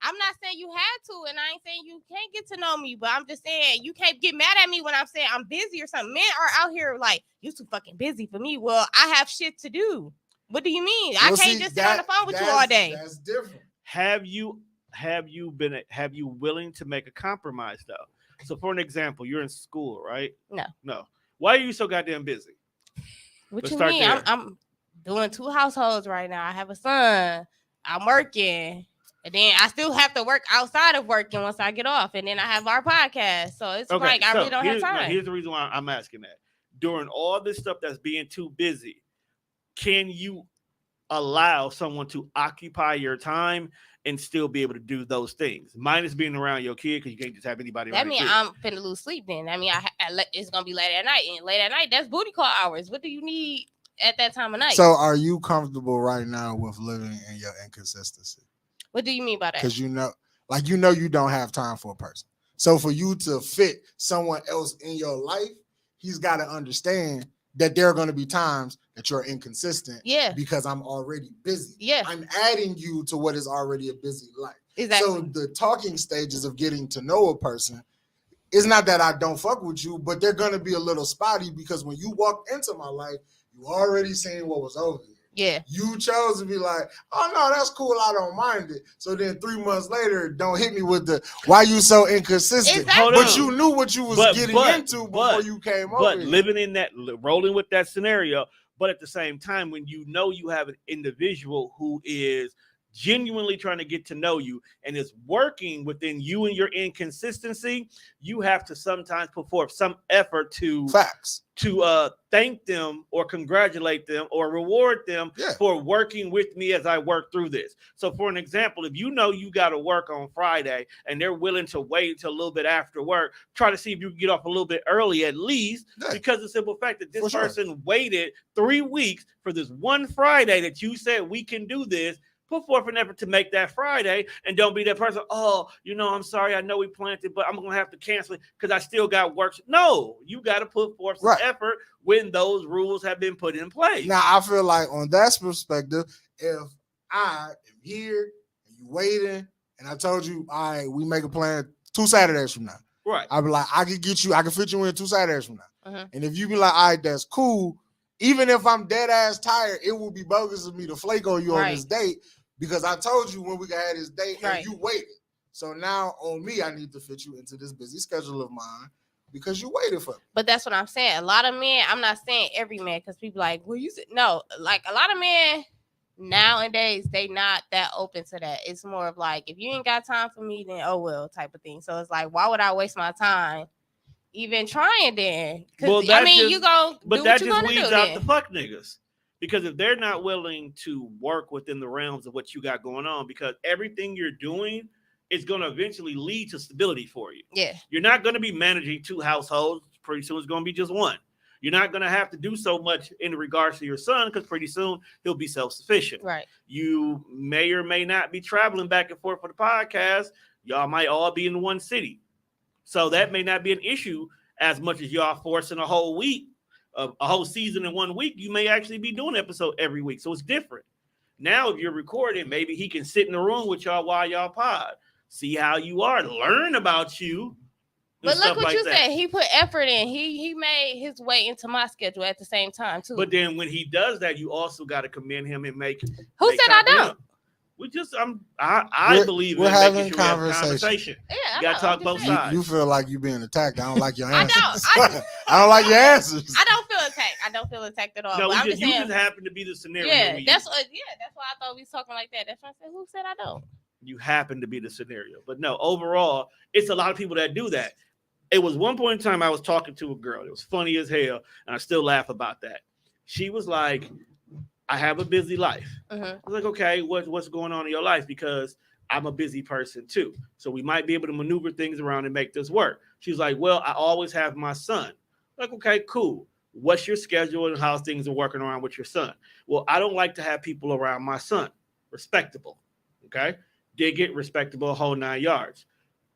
I'm not saying you had to, and I ain't saying you can't get to know me, but I'm just saying you can't get mad at me when I'm saying I'm busy or something. Men are out here like, you too fucking busy for me. Well, I have shit to do. What do you mean? I can't just sit on the phone with you all day. That's different. Have you willing to make a compromise though? So for an example, you're in school, right? No. Why are you so goddamn busy? What you mean? I'm doing 2 households right now. I have a son. I'm working. And then I still have to work outside of working once I get off. And then I have our podcast. So it's like I really don't have time. Here's the reason why I'm asking that. During all this stuff that's being too busy, can you allow someone to occupy your time and still be able to do those things? Minus being around your kid, because you can't just have anybody around. That means I'm finna lose sleep then. I mean, it's going to be late at night. And late at night, that's booty call hours. What do you need at that time of night? So are you comfortable right now with living in your inconsistency? What do you mean by that? Because you don't have time for a person. So for you to fit someone else in your life, he's got to understand that there are going to be times that you're inconsistent. Yeah. Because I'm already busy. Yeah. I'm adding you to what is already a busy life. Exactly. So the talking stages of getting to know a person, it's not that I don't fuck with you, but they're going to be a little spotty because when you walk into my life, you already seen what was over here. Yeah. You chose to be like, oh no, that's cool. I don't mind it. So then 3 months later, don't hit me with the why you so inconsistent. Exactly. But you knew what you was getting into before you came over. But here. living in that, rolling with that scenario, But at the same time, when you know you have an individual who is genuinely trying to get to know you and is working within you and your inconsistency, you have to sometimes put forth some effort to thank them or congratulate them or reward them for working with me as I work through this. So for an example, if you know you got to work on Friday and they're willing to wait until a little bit after work, try to see if you can get off a little bit early at least, because the simple fact that this person waited 3 weeks for this one Friday that you said we can do this. Put forth an effort to make that Friday, and don't be that person. Oh, I'm sorry. I know we planned it, but I'm going to have to cancel it because I still got work. No, you got to put forth some effort when those rules have been put in place. Now, I feel like on that perspective, if I am here and you waiting, and I told you, all right, we make a plan 2 Saturdays from now. Right. I'll be like, I can fit you in 2 Saturdays from now. And if you be like, all right, that's cool. Even if I'm dead ass tired, it will be bogus of me to flake on you on this date because I told you when we got this date and you waited. So now on me, I need to fit you into this busy schedule of mine because you waited for me. But that's what I'm saying. A lot of men, I'm not saying every man because people like, well, you said no. Like a lot of men nowadays, they not that open to that. It's more of like, if you ain't got time for me, then oh well type of thing. So it's like, why would I waste my time? Even trying then, because you go, but that just weeds out the fuck niggas. Because if they're not willing to work within the realms of what you got going on, because everything you're doing is going to eventually lead to stability for you. Yeah, you're not going to be managing 2 households. Pretty soon it's going to be just one. You're not going to have to do so much in regards to your son because pretty soon he'll be self-sufficient. Right. You may or may not be traveling back and forth for the podcast. Y'all might all be in one city. So that may not be an issue as much as y'all forcing a whole week, a whole season in 1 week. You may actually be doing an episode every week. So it's different. Now, if you're recording, maybe he can sit in the room with y'all while y'all pod, see how you are, learn about you. But look what you said. He put effort in. He made his way into my schedule at the same time, too. But then when he does that, you also got to commend him and make. Who said I don't? We just, I believe we're having conversation. Yeah, you gotta talk both sides. You feel like you being attacked. I don't like your answers. I don't. I don't like your answers. I don't feel attacked at all. No, you just happen to be the scenario. Yeah, that's why I thought we was talking like that. That's why I said, who said I don't? You happen to be the scenario, but no. Overall, it's a lot of people that do that. It was one point in time I was talking to a girl. It was funny as hell, and I still laugh about that. She was like, I have a busy life. I was like, okay, what's going on in your life? Because I'm a busy person too. So we might be able to maneuver things around and make this work. She's like, well, I always have my son. I'm like, okay, cool. What's your schedule and how things are working around with your son? Well, I don't like to have people around my son. Respectable. Okay. Dig it, respectable, a whole 9 yards.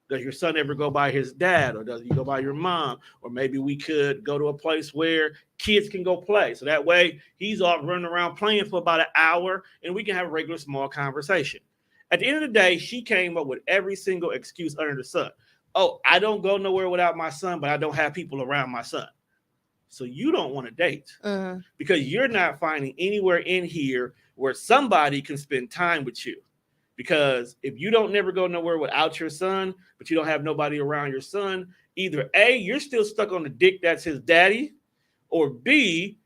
Does your son ever go by his dad, or does he go by your mom? Or maybe we could go to a place where kids can go play. So that way he's off running around playing for about an hour and we can have a regular small conversation. At the end of the day, she came up with every single excuse under the sun. Oh, I don't go nowhere without my son, but I don't have people around my son. So you don't want to date because you're not finding anywhere in here where somebody can spend time with you. Because if you don't never go nowhere without your son, but you don't have nobody around your son, either A, you're still stuck on the dick that's his daddy, or B,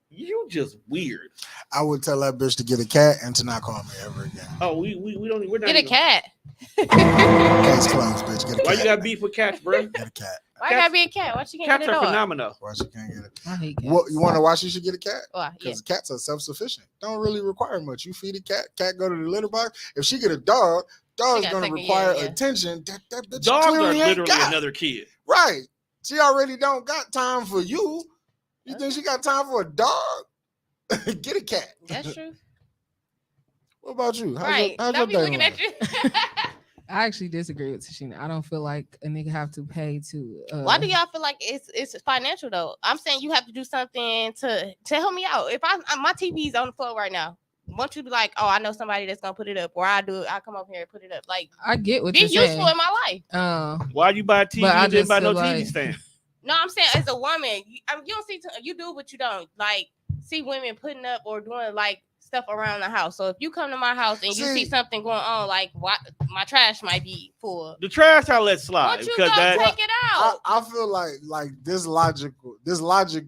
you just weird. I would tell that bitch to get a cat and to not call me ever again. Oh, we don't. We're not get a cat. Cat's closed, bitch. Get a cat. Why you got beef with cats, bro? Get a cat. Why gotta be a cat? Why she can't cats get a dog? Cats are phenomenal. Why she can't get it? I hate cats. What, you want to why she should get a cat? Why? Because cats are self-sufficient. Don't really require much. You feed a cat, cat go to the litter box. If she get a dog, dog's going to require attention. That bitch dogs are literally got. Another kid. Right. She already don't got time for you. You think she got time for a dog? Get a cat. That's true. What about you? How's your day looking at you. I actually disagree with Tashina. I don't feel like a nigga have to pay to. Why do y'all feel like it's financial though? I'm saying you have to do something to help me out. If my TV's on the floor right now, won't you be like, oh, I know somebody that's gonna put it up, or I do it. I come up here and put it up. Like I get what you're saying. Useful in my life. Why you buy a TV and didn't buy no TV stand? No, I'm saying as a woman, you don't see you do, but you don't like see women putting up or doing like stuff around the house. So if you come to my house and you see something going on, like my trash might be full. The trash I let slide. Won't you go take it out? I feel like this logic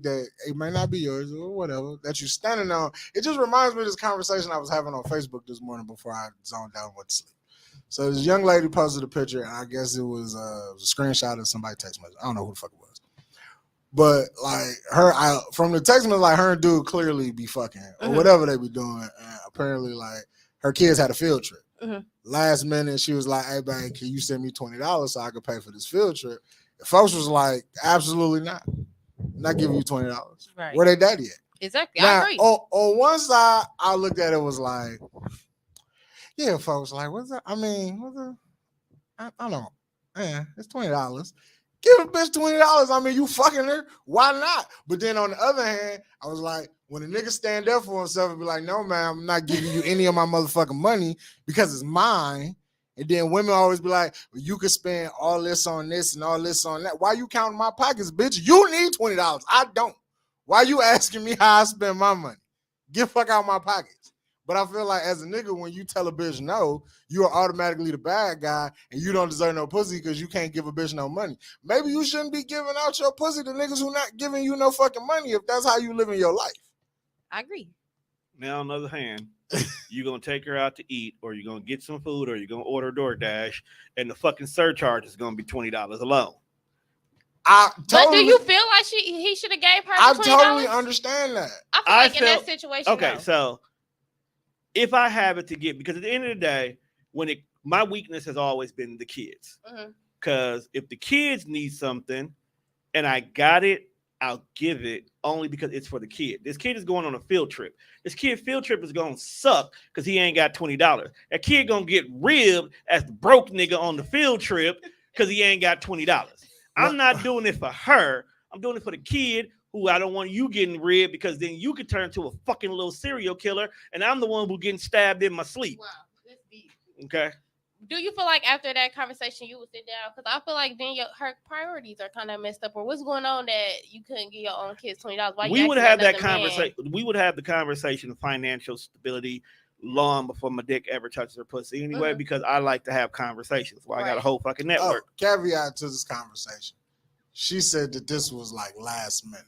that it may not be yours or whatever that you're standing on. It just reminds me of this conversation I was having on Facebook this morning before I zoned out and went to sleep. So this young lady posted a picture, and I guess it was a screenshot of somebody's text message. I don't know who the fuck it was. But like from the text message, like her and dude clearly be fucking or whatever they be doing. And apparently, like her kids had a field trip. Last minute, she was like, "Hey, babe, can you send me $20 so I can pay for this field trip?" The folks was like, "Absolutely not. I'm not giving you $20. Right. Where they daddy at?" Exactly. Now, I agree. On one side, I looked at it was like, yeah, folks, like, what's that? I mean, I don't know. Man, it's $20. Give a bitch $20. I mean, you fucking her. Why not? But then on the other hand, I was like, when a nigga stand up for himself and be like, no, man, I'm not giving you any of my motherfucking money because it's mine. And then women always be like, well, you could spend all this on this and all this on that. Why you counting my pockets, bitch? You need $20. I don't. Why you asking me how I spend my money? Get fuck out my pockets. But I feel like as a nigga, when you tell a bitch no, you are automatically the bad guy and you don't deserve no pussy because you can't give a bitch no money. Maybe you shouldn't be giving out your pussy to niggas who not giving you no fucking money if that's how you live in your life. I agree. Now, on the other hand, you're going to take her out to eat or you're going to get some food or you're going to order DoorDash and the fucking surcharge is going to be $20 alone. But do you feel like he should have gave her $20? I totally understand that. I feel like in that situation. Okay, so if I have it to give, because at the end of the day, my weakness has always been the kids. Because if the kids need something and I got it, I'll give it only because it's for the kid. This kid is going on a field trip. This kid field trip is going to suck because he ain't got $20. That kid going to get ribbed as the broke nigga on the field trip because he ain't got $20. I'm not doing it for her. I'm doing it for the kid who I don't want you getting ribbed because then you could turn into a fucking little serial killer and I'm the one who getting stabbed in my sleep. Wow, that's deep. Okay. Do you feel like after that conversation you would sit down? Because I feel like then her priorities are kind of messed up. Or what's going on that you couldn't give your own kids $20? Why we would have that conversation. We would have the conversation of financial stability long before my dick ever touches her pussy anyway, because I like to have conversations. Well, I got a whole fucking network. Caveat to this conversation. She said that this was like last minute.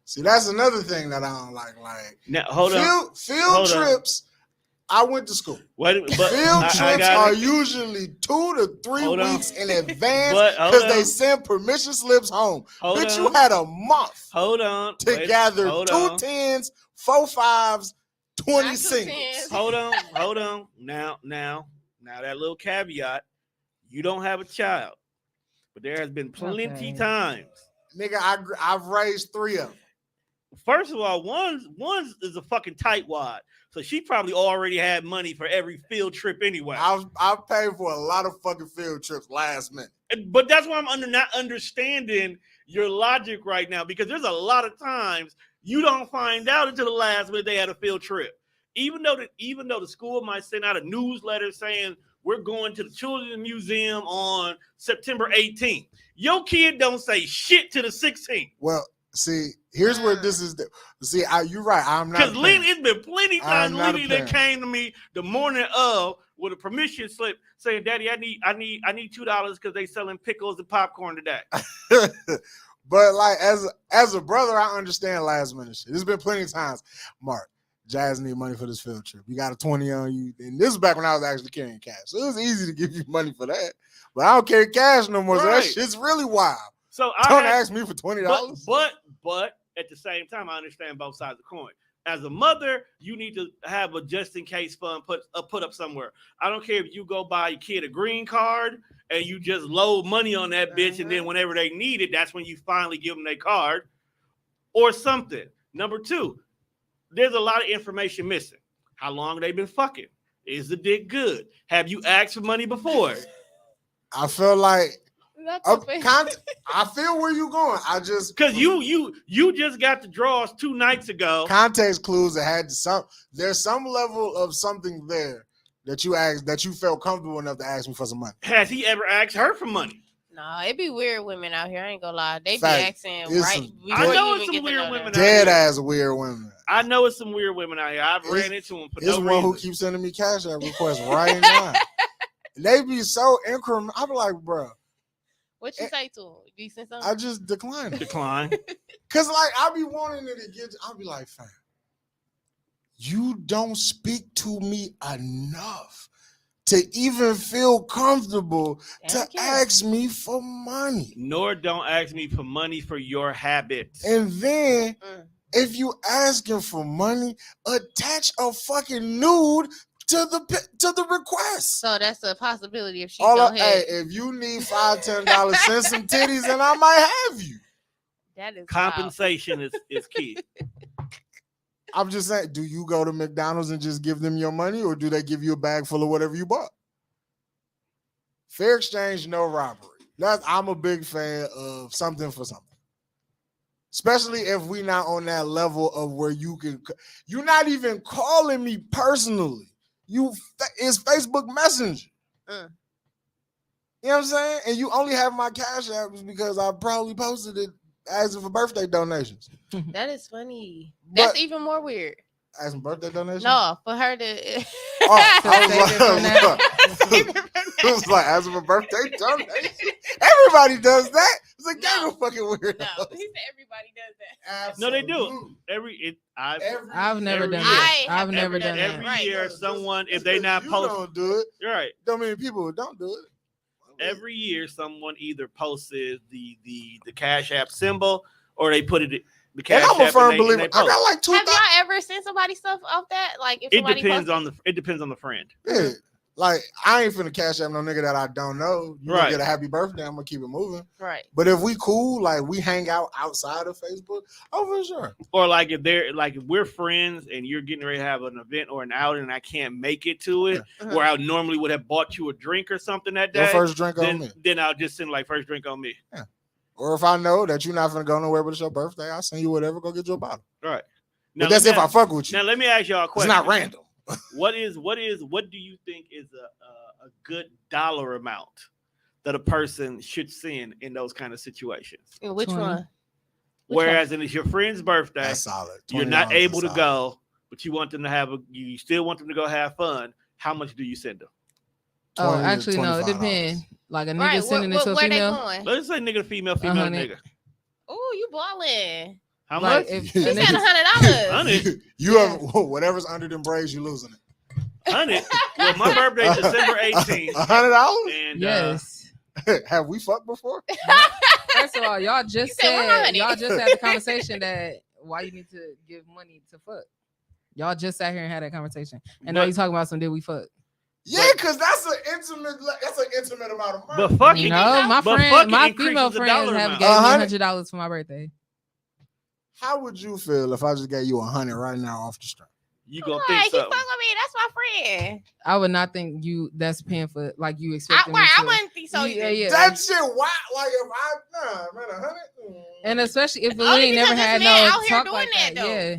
See, that's another thing that I don't like. Like, now, hold on. Field trips. I went to school. Field trips are usually 2 to 3 weeks in advance because they send permission slips home. Bitch, you had a month. To gather 2 10s, 4 5s, 20 singles. Hold on. Now that little caveat, you don't have a child, but there has been plenty times. Nigga, I've raised 3 of them. First of all, one is a fucking tightwad, so she probably already had money for every field trip anyway. I've paid for a lot of fucking field trips last minute. But that's why I'm not understanding your logic right now, because there's a lot of times you don't find out until the last minute they had a field trip. Even though the school might send out a newsletter saying we're going to the Children's Museum on September 18th, your kid don't say shit to the 16th. Well, see, here's where this is. You're right. I'm not. Because it's been plenty times Liddy that came to me the morning of with a permission slip saying, "Daddy, I need $2 because they selling pickles and popcorn today." But like as a brother, I understand last minute shit. There's been plenty of times, Mark, Jazz need money for this field trip. You got a 20 on you, and this is back when I was actually carrying cash, so it was easy to give you money for that. But I don't carry cash no more, so that shit's really wild. So don't ask me for $20. But at the same time, I understand both sides of the coin. As a mother, you need to have a just in case fund put up somewhere. I don't care if you go buy your kid a green card and you just load money on that bitch, and then whenever they need it, that's when you finally give them their card or something. Number 2, there's a lot of information missing. How long they been fucking? Is the dick good? Have you asked for money before? I feel like I feel where you're going. I just because you just got the draws 2 nights ago. Context clues that had there's some level of something there that you felt comfortable enough to ask me for some money. Has he ever asked her for money? No, it be weird women out here. I ain't gonna lie. They Fact. be asking It's right. some- before I you know even it's some get to weird know women them. out Dead here. ass weird women. I know it's some weird women out here. I've It's- ran into them for It's no one who reason. keeps sending me cash app requests right now. They be so increment. I be like, bro, What you say to him? Do you send something? I just decline it. Decline. Cause like I be wanting it to get. I be like, fam, you don't speak to me enough to even feel comfortable to Damn, yeah. ask me for money. Nor don't ask me for money for your habits. And then Mm. if you asking for money, attach a fucking nude to the request. So that's a possibility if she All go hey, ahead. if you need $5-10, send some titties and I might have you. That is Compensation is key. I'm just saying, do you go to McDonald's and just give them your money, or do they give you a bag full of whatever you bought? Fair exchange, no robbery. I'm a big fan of something for something. Especially if we not on that level of where you're not even calling me personally. It's Facebook Messenger. Mm. You know what I'm saying? And you only have my cash apps because I probably posted it asking for birthday donations. That is funny. But- That's even more weird. Asking birthday donations? No, for her to. It was like asking for birthday donation. Everybody does that. It's like No. you're fucking weird. No, he said everybody does that. No, they do. I've never every done year. that. I have I've never done Every that. Right. year, someone, if they not you post, don't do it. you're right. Don't mean people who don't do it. Every year, someone either posted the Cash App symbol or they put it the And Cash I'm a App firm and believer. they I post. got like Have 2,000. y'all ever sent somebody stuff off that? Like if It somebody depends posted- on the friend. Yeah. Like I ain't finna cash out no nigga that I don't know. You Right. gonna get a happy birthday, I'm gonna keep it moving. Right. But if we cool, like we hang out outside of Facebook, oh for sure. Or like if we're friends and you're getting ready to have an event or an outing and I can't make it to it, Uh-huh. where I normally would have bought you a drink or something that Your day, first drink on me. then I'll just send like first drink on me. Or if I know that you're not gonna go nowhere but it's your birthday, I'll send you whatever, go get you a bottle. Right. But that's if I fuck with you. Now let me ask y'all a It's question. not random. What do you think is a good dollar amount that a person should send in those kind of situations? And which 20. one? Whereas it's your friend's birthday, That's solid. you're not $20 is able to solid. go, but you want them to you still want them to go have fun. How much do you send them? Oh, 20 to actually, no. It $25. depends. Like a nigga Right. sending it to a Where they female. going? Let's say nigga, female, female, 100. nigga. Oh, you balling. How Like much? if She a said nigga- $100. You have whatever's under them braids, you losing it. 100. Well, my birthday is December 18th. $100? And Yes. Have we fucked before? First of all, y'all just said said 100. y'all just had the conversation that why you need to give money to fuck. Y'all just sat here and had that conversation, and now But- you talking about some did we fuck? Yeah, because that's an intimate amount of money. but fucking No, my but friend, fucking my increases female the friends dollar have amount. gave me $100. $100 for my birthday. How would you feel if I just gave you $100 right now off the strap? You gonna Right, think he fuck something. with me. That's my friend. I would not think that's paying for like you expecting. me I to- wouldn't think so. Yeah, either. yeah. That shit, why? Like if man, 100. And especially if we Only ain't never because had this man no out here talk doing like that, that. though. Yeah.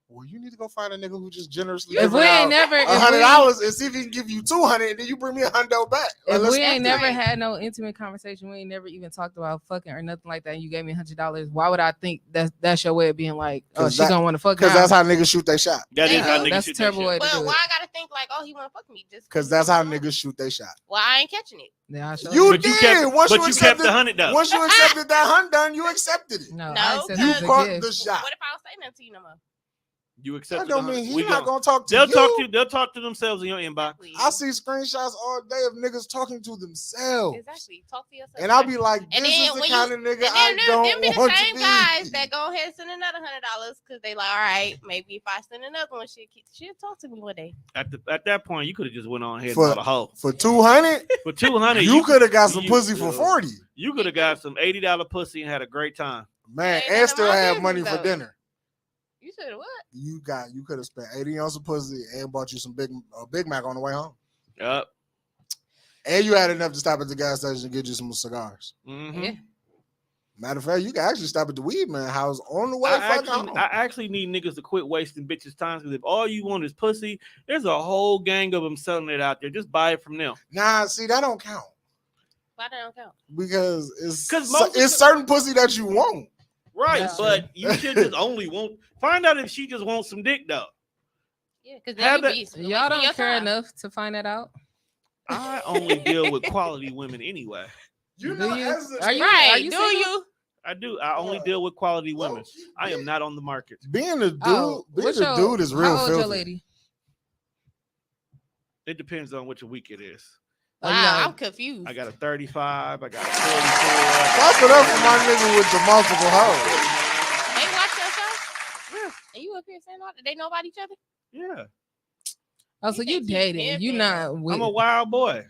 Well, you need to go find a nigga who just generously If we giving ain't out never, if $100 and see if he can give you 200, and then you bring me $100 back. Like, If let's we ain't do never that. had no intimate conversation, we ain't never even talked about fucking or nothing like that, and you gave me $100, why would I think that's your way of being like, oh, 'Cause she that- gonna want to fuck? Because now? that's how niggas shoot their shot. That is Yeah, how niggas that's a shoot that terrible shit. way to But do why it. I gotta think like, oh, he wanna fuck me just Because that's how niggas shoot their shot. Well, I ain't catching it. Yeah, I sure You But you did. kept, Once but you you kept accepted, the 100 though. once you accepted that $100, you accepted it. no, No, I accepted You because- the caught gift. the shot. What if I don't say nothing to you no more? You That accepted don't the mean 100. he's We not gon- gonna talk to They'll you. They'll talk to themselves in your inbox. Exactly. I see screenshots all day of niggas talking to themselves. Exactly. Talk to yourself. And I'll be like, this And is then the when kind of nigga And I then don't them be the want same to be. guys that go ahead and send another $100 because they like, all right, maybe if I send another one, she'll talk to me one day. At that point, you could have just went on ahead and For- bought a hoe. For 200, For 200, you could have got some you- pussy for 40. You could have got some $80 pussy and had a great time. Man, Ain't and none still of my have business, money for though. dinner. You said what? You could have spent 80 on some pussy and bought you some Big Mac on the way home. Yep. And you had enough to stop at the gas station and get you some cigars. Mm-hmm. Yeah. Matter of fact, you can actually stop at the Weed Man house on the way I fucking actually, home. I actually need niggas to quit wasting bitches' time because if all you want is pussy, there's a whole gang of them selling it out there. Just buy it from them. Nah, see, that don't count. Why that don't count? Because most it's certain pussy that you want. Right, That's but you should just only want. Find out if she just wants some dick though. Yeah, because Have then Y'all don't care enough to find that out. I only deal with quality women anyway. You Do know, you? as a, Are you? Right? Are you Do single? you? I do. I only deal with quality women. low-key, I am not on the market. being a dude. Being what's a dude is real How old filthy. your lady? It depends on which week it is. Oh, you Wow, got- I'm confused. I got a 35. I got a 44. Clap it up for my nigga with the multiple hoes. They watch your show? Yeah. And you up here saying all that? They know about each other? Yeah, Oh, so You you think you dating? You pimping. not? With, I'm a wild boy.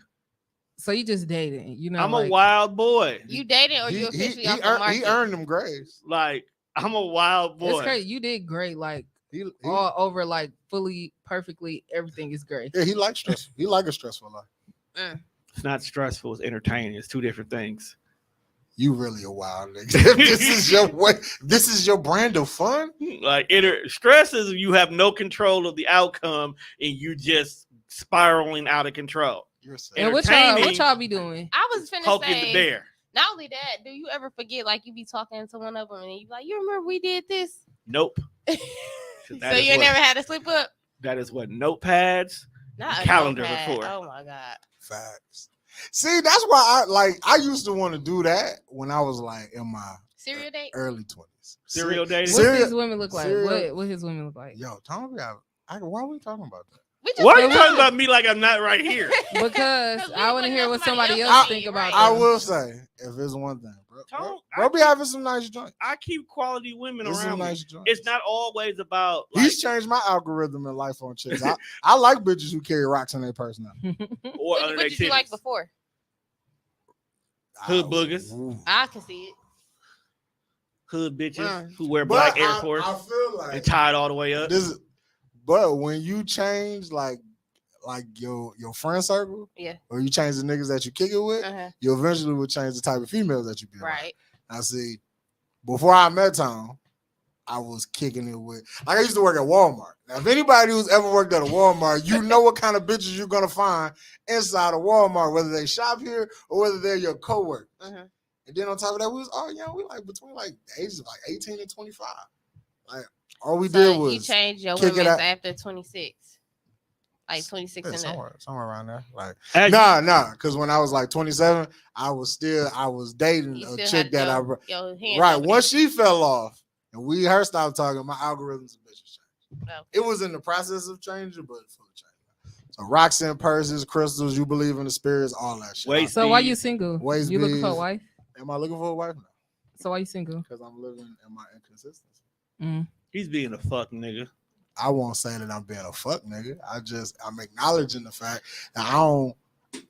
So you just dating? You know? I'm a wild boy. You dating or you officially off the market? He earned them grades. Like I'm a wild boy. It's crazy. You did great. Like He all over, like fully, perfectly. Everything is great. yeah, he likes stress. He like a stressful life. It's not stressful. It's entertaining. It's two different things. You really a wild nigga. This is your way. This is your brand of fun. Like stress is you have no control of the outcome and you just spiraling out of control. You're And what Entertaining. y'all be doing? I was finna Poking say, the bear. not only that, do you ever forget, like, you be talking to one of them and you be like, you remember we did this? Nope. So That is you what- never had to slip up? That is what notepads, Not a calendars are notepad. for. Oh my God. Facts. See, that's why I used to want to do that when I was like in my Serial date? early 20s. Serial dating. What Serial- his women look like? serial- What his women look like? Yo, Tom, why are we talking about that? We just Why are you said talking we- about me like I'm not right here? Because we I want to wouldn't hear know what somebody somebody else else would think be, about right? I them. will say, if it's one thing, bro, Tom, bro be having some nice joints. I keep quality women There's some around me. nice joints. It's not always about like, He's changed my algorithm in life on chicks. I like bitches who carry rocks in their purse now. or under What their did you like titties. before? Hood boogers. Ooh. I can see it. Hood bitches Mm. who wear But black Air I Force feel like and tied all the way up. but when you change like your friend circle, Yeah. or you change the niggas that you kick it with, Uh-huh. you eventually will change the type of females that you be around. Right. Now see, before I met Tom, I was kicking it with I used to work at Walmart. Now, if anybody who's ever worked at a Walmart, you know what kind of bitches you're gonna find inside of Walmart, whether they shop here or whether they're your coworkers. Uh-huh. And then on top of that, we was all young. We like between like the ages of like 18 and 25. Like all we So did you was changed your kick it women's out. after 26. Like 26 yeah, and up. somewhere around there. Like Hey, nah, because when I was like 27, I was dating You a still chick had that your hands right over once she fell off and her stopped talking, my algorithms and bitches changed. there. Oh. It was in the process of changing, but it's fully changed. So rocks and purses, crystals, you believe in the spirits, all that shit. Waist So why you beads. single? Waist You looking for a beads. wife? Am I looking for a wife now? So why you single? Because I'm living in my inconsistency. He's being a fuck nigga. I won't say that I'm being a fuck nigga. I'm acknowledging the fact that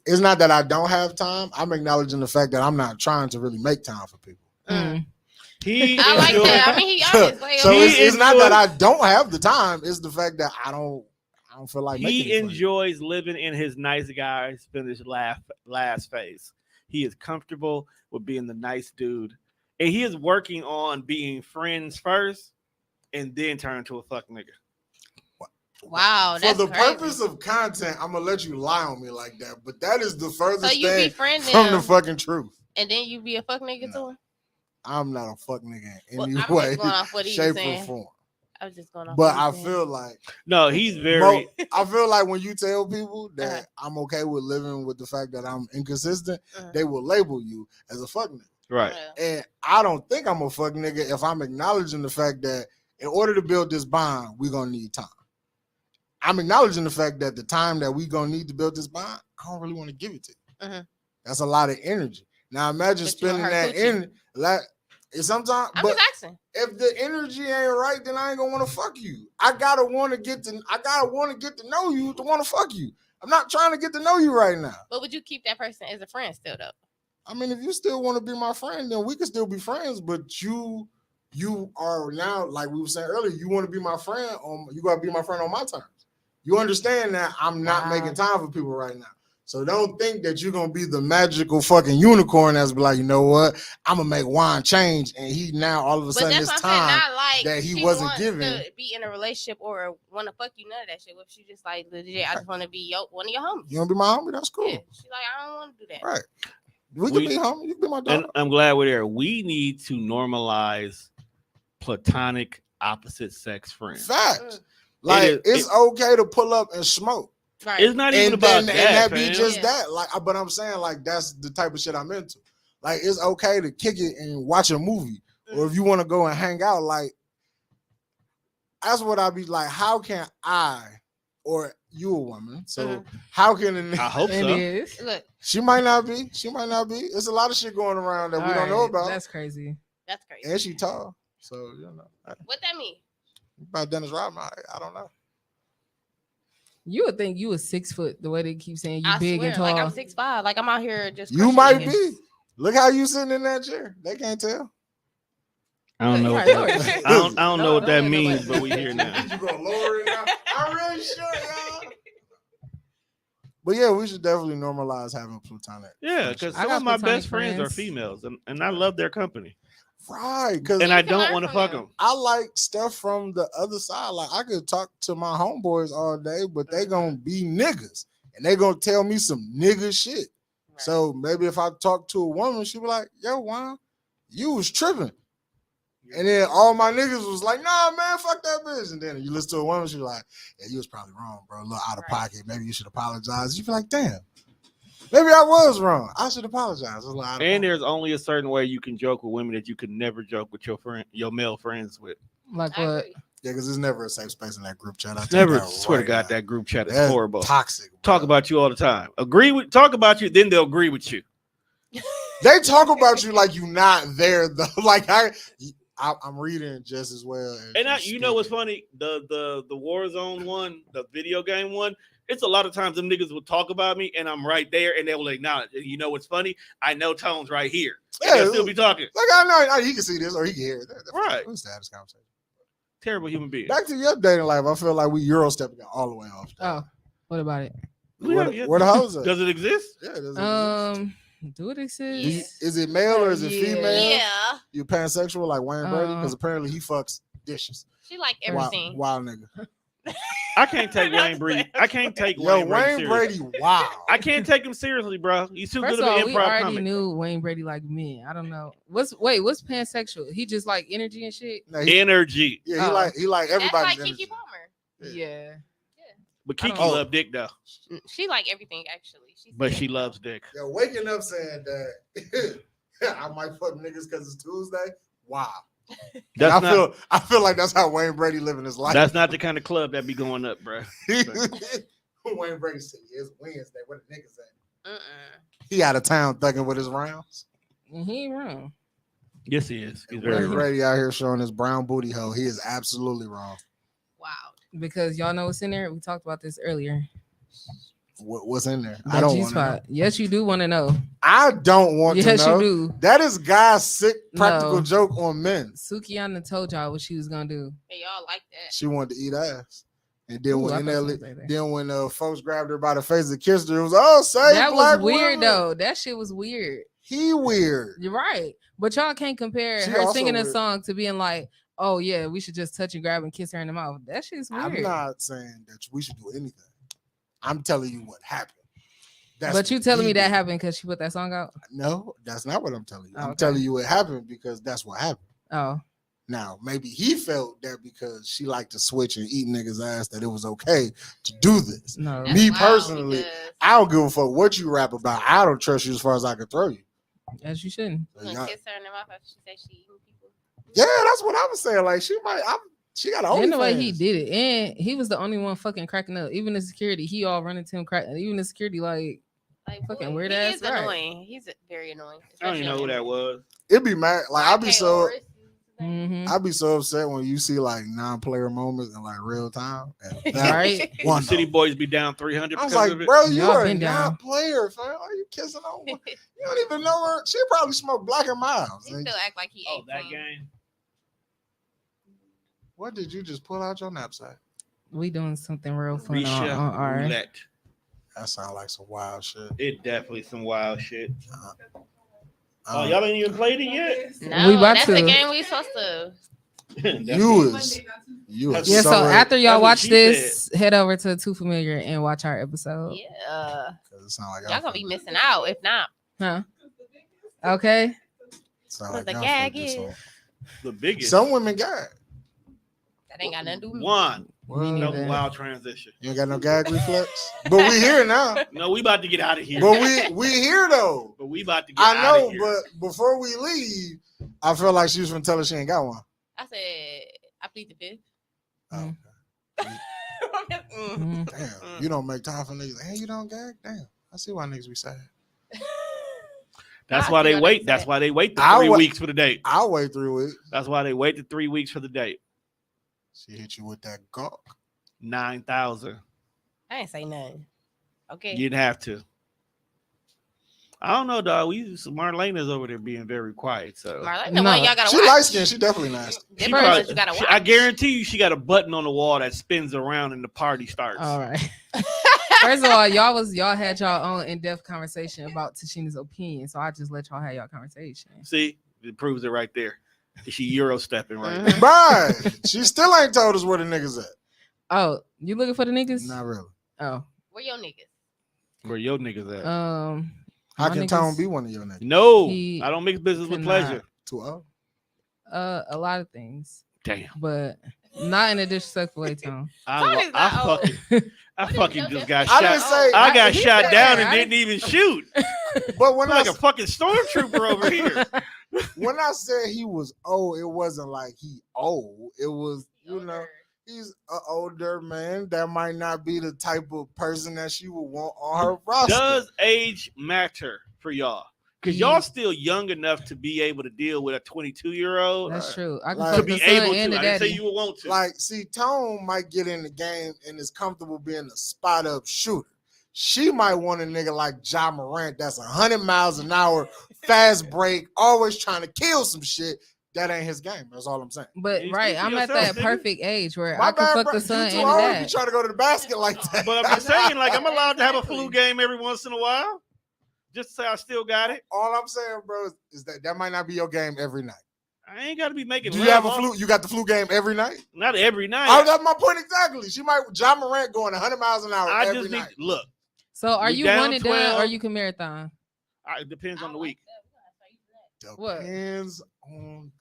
it's not that I don't have time. I'm acknowledging the fact that I'm not trying to really make time for people. Mm. He I like enjoy- that. I mean, he honest. Way So over He there. it's not that enjoys- I don't have the time. It's the fact that I don't feel like making he it for you. enjoys living in his nice guy finish last phase. He is comfortable with being the nice dude. And he is working on being friends first and then turn to a fuck nigga. Wow, For that's the crazy. purpose of content, I'm gonna let you lie on me like that. But that is the furthest So you thing befriend from the them, fucking truth. and then you be a fuck nigga No. to him? I'm not a fuck nigga in Well, any I'm just way, going off what he was shape, or saying. form. I was just going off. But what I he feel like No, he's very I feel like when you tell people that Uh-huh. I'm okay with living with the fact that I'm inconsistent, Uh-huh. they will label you as a fuck nigga. right. said. And I don't think I'm a fuck nigga if I'm acknowledging the fact that in order to build this bond, we're gonna need time. I'm acknowledging the fact that the time that we're gonna need to build this bond, I don't really want to give it to you. Mhm. That's a lot of energy. Now imagine But you spending her that coochie. in like sometimes, I'm but just asking. if the energy ain't right, then I ain't gonna want to fuck you. I gotta want to get to know you to want to fuck you. I'm not trying to get to know you right now. But would you keep that person as a friend still, though? I mean, if you still want to be my friend, then we can still be friends. But you are now, like we were saying earlier, you want to be my friend you gotta be my friend on my terms. You understand that I'm not Wow. making time for people right now. So don't think that you're gonna be the magical fucking unicorn that's be like, you know what, I'm gonna make Juan change, and he now all of a But sudden that's it's what I'm saying. time. Not like that he she wasn't wants given. to be in a relationship or want to fuck you. None of that shit. What if she just like legit? I just want to be one of your homies. You wanna be my homie? That's cool. Yeah. She like I don't want to do that. Right. We can be homie. You can be my dog. And I'm glad we're there. We need to normalize platonic opposite sex friends. Fact. Like it's okay to pull up and smoke. Right. It's not even about that, and that fam. be just that. Like, but I'm saying like that's the type of shit I'm into. Like it's okay to kick it and watch a movie, or if you want to go and hang out, like that's what I be like. How can I, or you a woman? So how can I hope so. Look, she might not be. She might not be. There's a lot of shit going around that we don't know about. That's crazy. That's crazy. And she tall, so you know. What that mean? About Dennis Rodman, I don't know. You would think you was 6 foot the way they keep saying you I big swear, and tall. like I'm 6'5". Like I'm out here just. You might be. Look how you sitting in that chair. They can't tell. I don't know what that, I don't know what that means, but we here now. You gonna lower it now? I'm really sure, y'all. But yeah, we should definitely normalize having platonic. Yeah, because some of my best friends are females, and I love their company. Right, and I don't want to fuck them. I like stuff from the other side. Like I could talk to my homeboys all day, but they gonna be niggas, and they gonna tell me some nigga shit. Right. So maybe if I talk to a woman, she be like, "Yo, Juan, you was tripping," and then all my niggas was like, "Nah, man, fuck that bitch." And then you listen to a woman, she be like, "Yeah, you was probably wrong, bro. A little out of pocket. Maybe you should apologize." You feel like, "Damn." Maybe I was wrong. I should apologize. And there's only a certain way you can joke with women that you could never joke with your male friends with. Like what? Yeah, because there's never a safe space in that group chat. Never. Swear to God, that group chat is horrible. Toxic. Bro. Talk about you all the time. Talk about you, then they'll agree with you. They talk about you like you not there though. Like I'm reading just as well. And you know what's funny? The Warzone one, the video game one. It's a lot of times them niggas will talk about me and I'm right there and they will acknowledge. You know what's funny? I know Tone's right here. Yeah, they'll still be talking. Like I know he can see this or he can hear it. Right. Who's the saddest conversation? Terrible human being. Back to your dating life, I feel like we Euro stepping all the way off. Oh, what about it? Where the hoes at? Does it exist? Yeah, does it exist? Do it exist? Is it male or is it female? Yeah. You pansexual like Wayne Brady? Because apparently he fucks dishes. She like everything. Wild nigga. I can't take Wayne Brady. I can't take Wayne Brady. Wow. I can't take him seriously, bro. He's too First good of an improv we already comic. knew Wayne Brady like men. I don't know. What's pansexual? He just like energy and shit. No, energy. Yeah, he like everybody's That's like energy. Keke Palmer. Yeah. But Keke love dick though. She like everything actually. She loves dick. Yo, waking up saying that I might fuck niggas because it's Tuesday. Wow. I feel like that's how Wayne Brady living his life. That's not the kind of club that be going up, bro. Wayne Brady said, "It's Wednesday. Where the niggas at?" He out of town thugging with his rounds. He ain't wrong. Yes, he is. He's Wayne Brady out here showing his brown booty hole. He is absolutely wrong. Wow. Because y'all know what's in there. We talked about this earlier. What's in there? I don't want to know. Yes, you do want to know. I don't want to know. Yes, you do. That is Guy's sick practical joke on men. Sukiana told y'all what she was gonna do. Hey, y'all like that. She wanted to eat ass. And then when folks grabbed her by the face and kissed her, it was that black was weird women. though. That shit was weird. He weird. You're right. But y'all can't compare her singing a song to being like, oh yeah, we should just touch and grab and kiss her in the mouth. That shit's weird. I'm not saying that we should do anything. I'm telling you what happened. But you telling me that happened because she put that song out? No, that's not what I'm telling you. I'm telling you what happened because that's what happened. Oh. Now, maybe he felt that because she liked to switch and eat niggas' ass that it was okay to do this. No. Me personally, I don't give a fuck what you rap about. I don't trust you as far as I can throw you. As you shouldn't. You gonna kiss her in the mouth after she said she eating people? Yeah, that's what I was saying. Like, she got OnlyFans. And the way he did it. And he was the only one fucking cracking up. Even the security, he all running to him cracking. Even the security, like fucking weird ass. He's annoying. He's very annoying. I don't even know who that was. It'd be mad. Like, I'd be so upset when you see like non-player moments in like real time. And right? One City Boys be down 300. I was like, bro, you are a non-player, fam. Are you kissing on? You don't even know her. She probably smoked Black and Miles. He still act like he ate that game. What did you just pull out your knapsack? We doing something real fun on our roulette. That sounds like some wild shit. It definitely some wild shit. Y'all ain't even played it yet? No, we about that's to. the game we supposed to. You was yeah, so after y'all watch this, head over to Too Familiar and watch our episode. Yeah. It sound like y'all gonna be missing out if not. Huh? Okay. So What like, the y'all gag fuck this is. one. The biggest. Some women got. That ain't got nothing to do with me. One. Me No neither. wild transition. You ain't got no gag reflex. But we here now. No, we about to get out of here. But we here though. But we about to get I out know, of here. but before we leave, I feel like she was gonna tell her she ain't got one. I said I plead the fifth. Oh, Mhm. damn. You don't make time for niggas. Hey, you don't gag? Damn. I see why niggas be sad. That's I why see they what wait. they That's said. why they wait the I 3 wa- weeks for the date. I'll wait 3 weeks. That's why they wait the 3 weeks for the date. She hit you with that gawk. 9,000. I ain't say nothing. Okay. You didn't have to. I don't know, dog. Marlena's over there being very quiet. So Marlene, No. the one y'all gotta She watch. light skinned. She definitely nice. She Different probably- ones you gotta watch. I guarantee you, she got a button on the wall that spins around and the party starts. All right. First of all, y'all had y'all own in-depth conversation about Tashina's opinion, so I just let y'all have y'all conversation. See, it proves it right there. She Euro stepping right Mhm. there. Right. She still ain't told us where the niggas at. Oh, you looking for the niggas? Not really. Oh, Where your niggas? Where your niggas at? How my can niggas- Tone be one of your niggas? No, he I don't mix business with cannot. pleasure. Too old. a lot of things, Damn. but not in a disrespectful way, Tone. Tony's not old. I What is fucking your just got definition? I didn't shot. say- I got he shot said down that. and I didn't even shoot. But when I'm I like a fucking stormtrooper over here. when I said he was old, it wasn't like he old. It was, you know, he's an older man that might not be the type of person that she would want on her roster. Does age matter for y'all? Because y'all still young enough to be able to deal with a 22-year-old. That's true. I can Like- To fuck be the son able and to. the I didn't say daddy. you would want to. Like, see, Tone might get in the game and is comfortable being a spot up shooter. She might want a nigga like Ja Morant that's 100 miles an hour, fast break, always trying to kill some shit. That ain't his game. That's all I'm saying. But You right, speak for I'm at yourself, that nigga. perfect age where My I can bad, fuck bro. the son You too and the old to dad. be trying to go to the basket like that. But I'm just saying, like, I'm allowed to have a Exactly. flu game every once in a while. Just to say I still got it. All I'm saying, bro, is that might not be your game every night. I ain't got to be making Do you love have a off- flu? You got the flu game every night? Not every night. Oh, that's my point exactly. She might Ja Morant going 100 miles an hour I every just need night. look. So are We you down one and done 12. or you can marathon? It depends on the week. What? Depends on.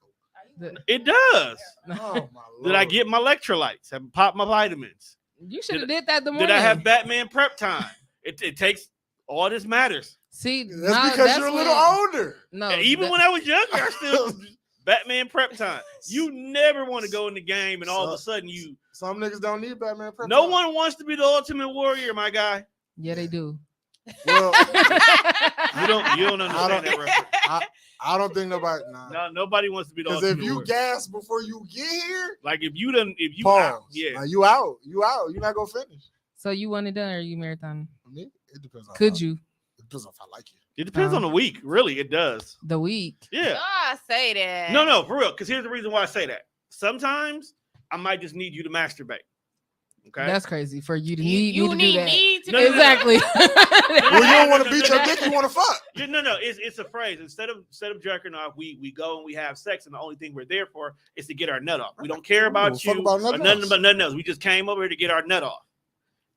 It does. Oh my lord! Did I get my electrolytes? Have popped my vitamins? You should have did that the morning. Did I have Batman prep time? It takes all this matters. See, That's no, because you're a little when- older. No, And even that- when I was younger, I still Batman prep time. You never want to go in the game and all of a sudden you. Some niggas don't need Batman prep. No time. one wants to be the ultimate warrior, my guy. yeah, they do. Well, You don't understand that reference. I don't think nobody. Nah. No, nobody wants to be the Because ultimate if you warrior. gas before you get here, Like if you pause. out, yeah. Like, you out. You out. You're not gonna finish. So you one and done or you marathon? For me, it depends on. Could you It depends on if I like you. It depends on the week. Really, it does. the week? Yeah. I say that. No, for real. Because here's the reason why I say that. Sometimes I might just need you to masturbate. Okay. That's crazy for you to You, need you me to need do that. me to No, do no, no. Exactly. Well, you don't want to beat your dick. You want to fuck. Yeah, no. It's a phrase. Instead of jerking off, we go and we have sex, and the only thing we're there for is to get our nut off. We don't care about Fuck you about or nothing nothing else. about nothing else. We just came over here to get our nut off.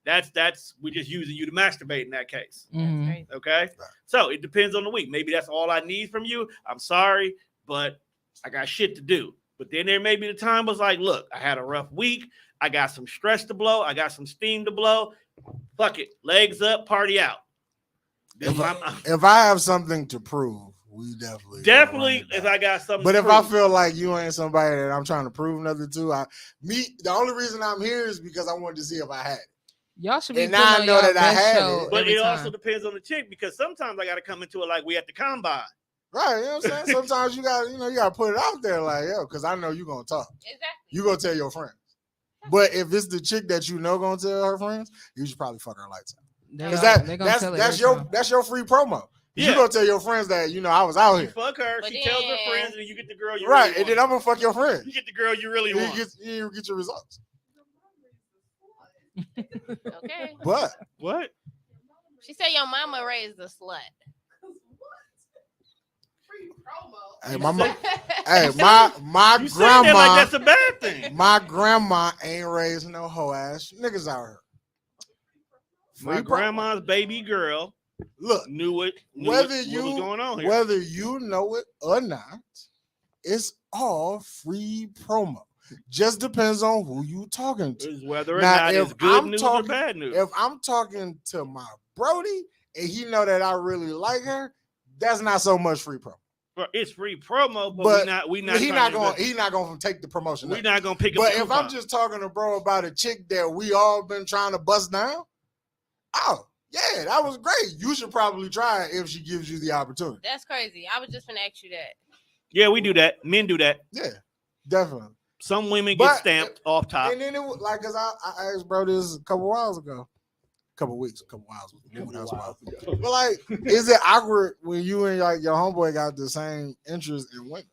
That's we're just using you to masturbate in that case. Mhm. Right. Okay. So it depends on the week. Maybe that's all I need from you. I'm sorry, but I got shit to do. But then there may be the time was like, look, I had a rough week. I got some stress to blow. I got some steam to blow. Fuck it. Legs up, party out. If I'm- If I have something to prove, we definitely Definitely, run it if down. I got something. But to if I prove. feel like you ain't somebody that I'm trying to prove nothing to, the only reason I'm here is because I wanted to see if I had it. Y'all should be And putting now I on know y'all that I best had show it. But every it time. also depends on the chick because sometimes I got to come into it like we at the combine. Right, you know what I'm saying? Sometimes you gotta put it out there like, yo, because I know you gonna talk. Exactly. You gonna tell your friends. But if it's the chick that you know gonna tell her friends, you should probably fuck her lights out. Because that's your free promo. Yeah. You gonna tell your friends that I was out You here. fuck her, But she tells her then- friends, and then you get the girl you Right, really and then want. I'm gonna fuck your friends. You get the girl you really want. You get your results. Okay. But What? She said your mama raised a slut. hey, my You saying that grandma, like that's a bad thing. my grandma ain't raised no hoe ass niggas out here. My Free promo. grandma's baby girl Look, Knew whether what you was going on here. whether you know it or not, it's all free promo. Just depends on who you talking to. It's whether or Now, not if it's good I'm news talking- or bad news. If I'm talking to my Brody and he know that I really like her, that's not so much free promo. It's free promo, but we not. He not going to take the promotion. We're not going to pick up. But if I'm just talking to bro about a chick that we all been trying to bust down, oh yeah, that was great. You should probably try it if she gives you the opportunity. That's crazy. I was just gonna ask you that. Yeah, we do that. Men do that. Yeah, definitely. Some women get stamped off top. And then it was like, cause I asked bro this a couple whiles ago. Couple weeks, couple whiles. But like, is it awkward when you and like your homeboy got the same interest in women?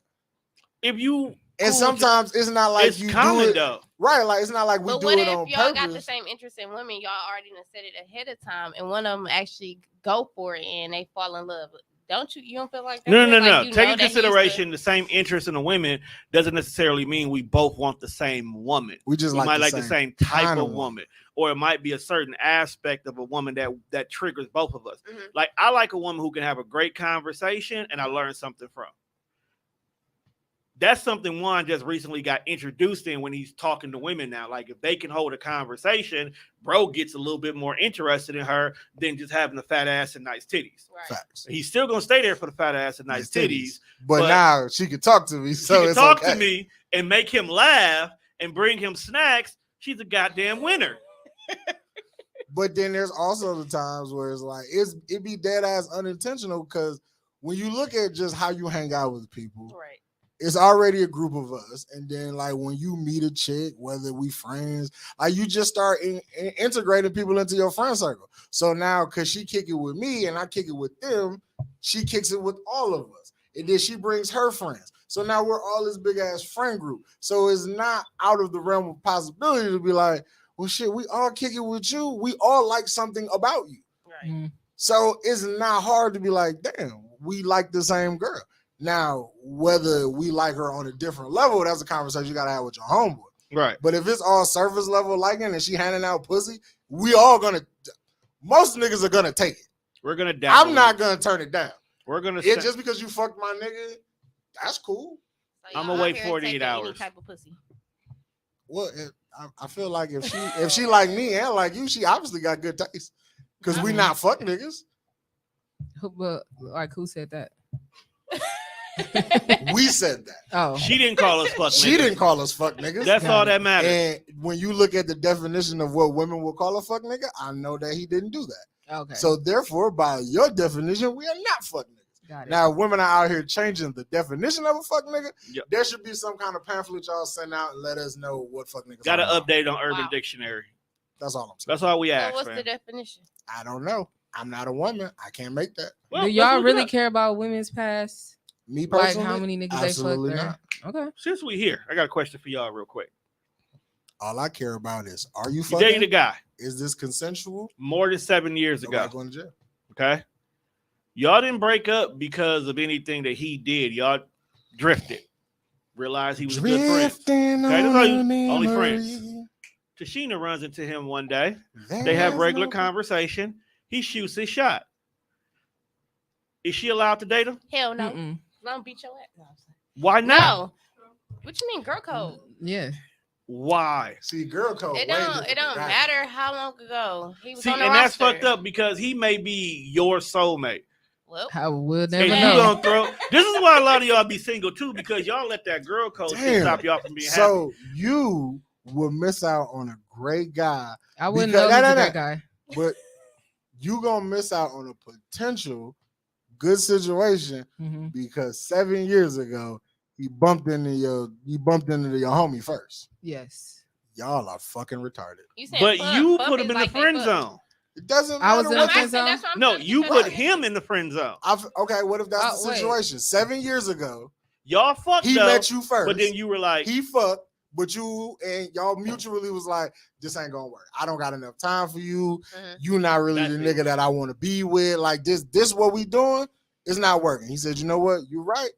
If you and sometimes it's not like it's you common do it, though. Right? Like it's not like we But do what it if on y'all purpose. got the same interest in women? Y'all already done said it ahead of time, and one of them actually go for it and they fall in love. Don't you? You don't feel like that? No. Like Take in consideration the same interest in a woman doesn't necessarily mean we both want the same woman. We just might like the same type of woman. Or it might be a certain aspect of a woman that triggers both of us. Mhm. Like I like a woman who can have a great conversation and I learn something from. That's something Juan just recently got introduced in when he's talking to women now. Like if they can hold a conversation, bro gets a little bit more interested in her than just having a fat ass and nice titties. Right. Facts. He's still gonna stay there for the fat ass and nice titties. But now she can talk to me. So she can it's talk okay. to me and make him laugh and bring him snacks. She's a goddamn winner. But then there's also the times where it's like it be dead ass unintentional because when you look at just how you hang out with people, Right. it's already a group of us. And then like when you meet a chick, whether we friends, like you just start integrating people into your friend circle. So now because she kick it with me and I kick it with them, she kicks it with all of us. And then she brings her friends. So now we're all this big ass friend group. So it's not out of the realm of possibility to be like, well, shit, we all kick it with you. We all like something about you. Right. Mm-hmm. So it's not hard to be like, damn, we like the same girl. Now, whether we like her on a different level, that's a conversation you gotta have with your homeboy. Right. But if it's all surface level liking and she handing out pussy, most niggas are gonna take it. We're gonna dabble. I'm not gonna turn it down. We're gonna just because you fucked my nigga, that's cool. So I'm y'all gonna wait out here 48 taking hours. Any type of pussy. Well, I feel like if she like me and like you, she obviously got good taste. Cause we not fuck niggas. But like, who said that? We said that. Oh, She didn't call us fuck niggas. She didn't call us fuck niggas. That's all that matters. And when you look at the definition of what women will call a fuck nigga, I know that he didn't do that. okay. So therefore, by your definition, we are not fuck niggas. Got it. Now, women are out here changing the definition of a fuck nigga. Yep. There should be some kind of pamphlet y'all send out and let us know what fuck niggas Got to are. update on Urban Wow. Dictionary. That's all I'm saying. That's all we So ask, what's man. the definition? I don't know. I'm not a woman. I can't make that. Well, Do let's y'all look it really up. care about women's past? Me Like personally, how many niggas absolutely they fucked? not. Okay. Since we here, I got a question for y'all real quick. All I care about is, are you You fucking? dated a guy Is this consensual? more than 7 years ago. Nobody going to jail. Okay. Y'all didn't break up because of anything that he did. Y'all drifted. Realized he was a good friend. Drifting Okay, that's on all a you- only memory. friends. Tashina runs into him one day. They have There's regular no- conversation. He shoots his shot. Is she allowed to date him? Hell no. Mm-mm. Don't beat your ass. No, I'm saying. Why not? No. What you mean, girl code? Yeah. Why? See, girl code. It way don't. different It don't than matter how long ago he was See, on the and that's roster. fucked up because he may be your soulmate. Well, I would And never you know. gonna throw. This is why a lot of y'all be single too, because y'all let that girl code shit Damn. stop y'all from being happy. So you will miss out on a great guy, I wouldn't because- know he's no, a no, great no. guy. but you gonna miss out on a potential good situation Mhm. because 7 years ago he bumped into your homie first. Yes. Y'all are fucking retarded. you said But you fuck put is him in like the they friend fuck. zone. It doesn't I matter was in what the I'm friend asking, zone? that's what I'm No, trying to you get put at. him in the friend zone. Okay, what if that's the Wait. situation? 7 years ago, Y'all fucked he up, met you first. but then you were like, He fucked, but you and y'all mutually was like, this ain't gonna work. I don't got enough time for you. Mhm. You not really That's the it. nigga that I want to be with. Like this what we doing? It's not working. He said, you know what? You're right.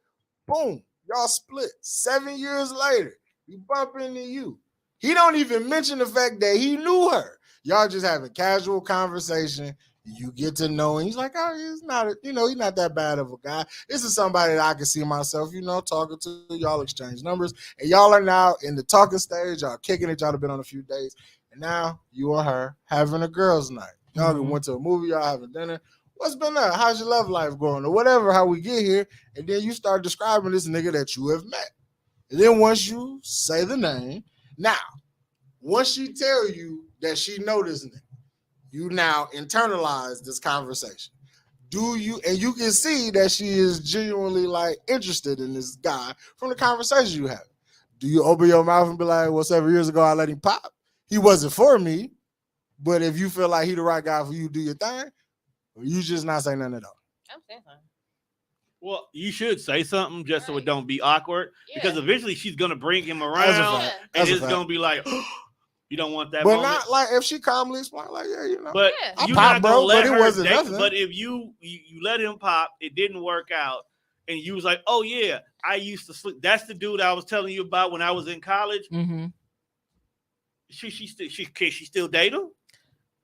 Boom. Y'all split. 7 years later, he bump into you. He don't even mention the fact that he knew her. Y'all just having casual conversation, You get to know him. He's like, oh, he's not, he's not that bad of a guy. This is somebody that I can see myself, talking to. Y'all exchange numbers, and y'all are now in the talking stage. Y'all kicking it. Y'all have been on a few days, and now you and her having a girls' night. Y'all went to a movie. Y'all having dinner. What's been up? How's your love life going, or whatever? How we get here, and then you start describing this nigga that you have met, and then once you say the name, now once she tell you that she know this nigga, you now internalize this conversation. Do you, and you can see that she is genuinely like interested in this guy from the conversation you have. Do you open your mouth and be like, well, 7 years ago, I let him pop. He wasn't for me, but if you feel like he the right guy for you, do your thing, or you just not say nothing at all. I'm saying something. Well, you should say something just so it don't be awkward, because eventually she's going to bring him around, and it's going to be like, you don't want that but moment. not like if she calmly explain, like, yeah, But I you're pop, not bro, gonna let but it her wasn't date. nothing. But if you let him pop, it didn't work out, and you was like, oh yeah, I used to sleep. That's the dude I was telling you about when I was in college. Mm-hmm. Can she still date him?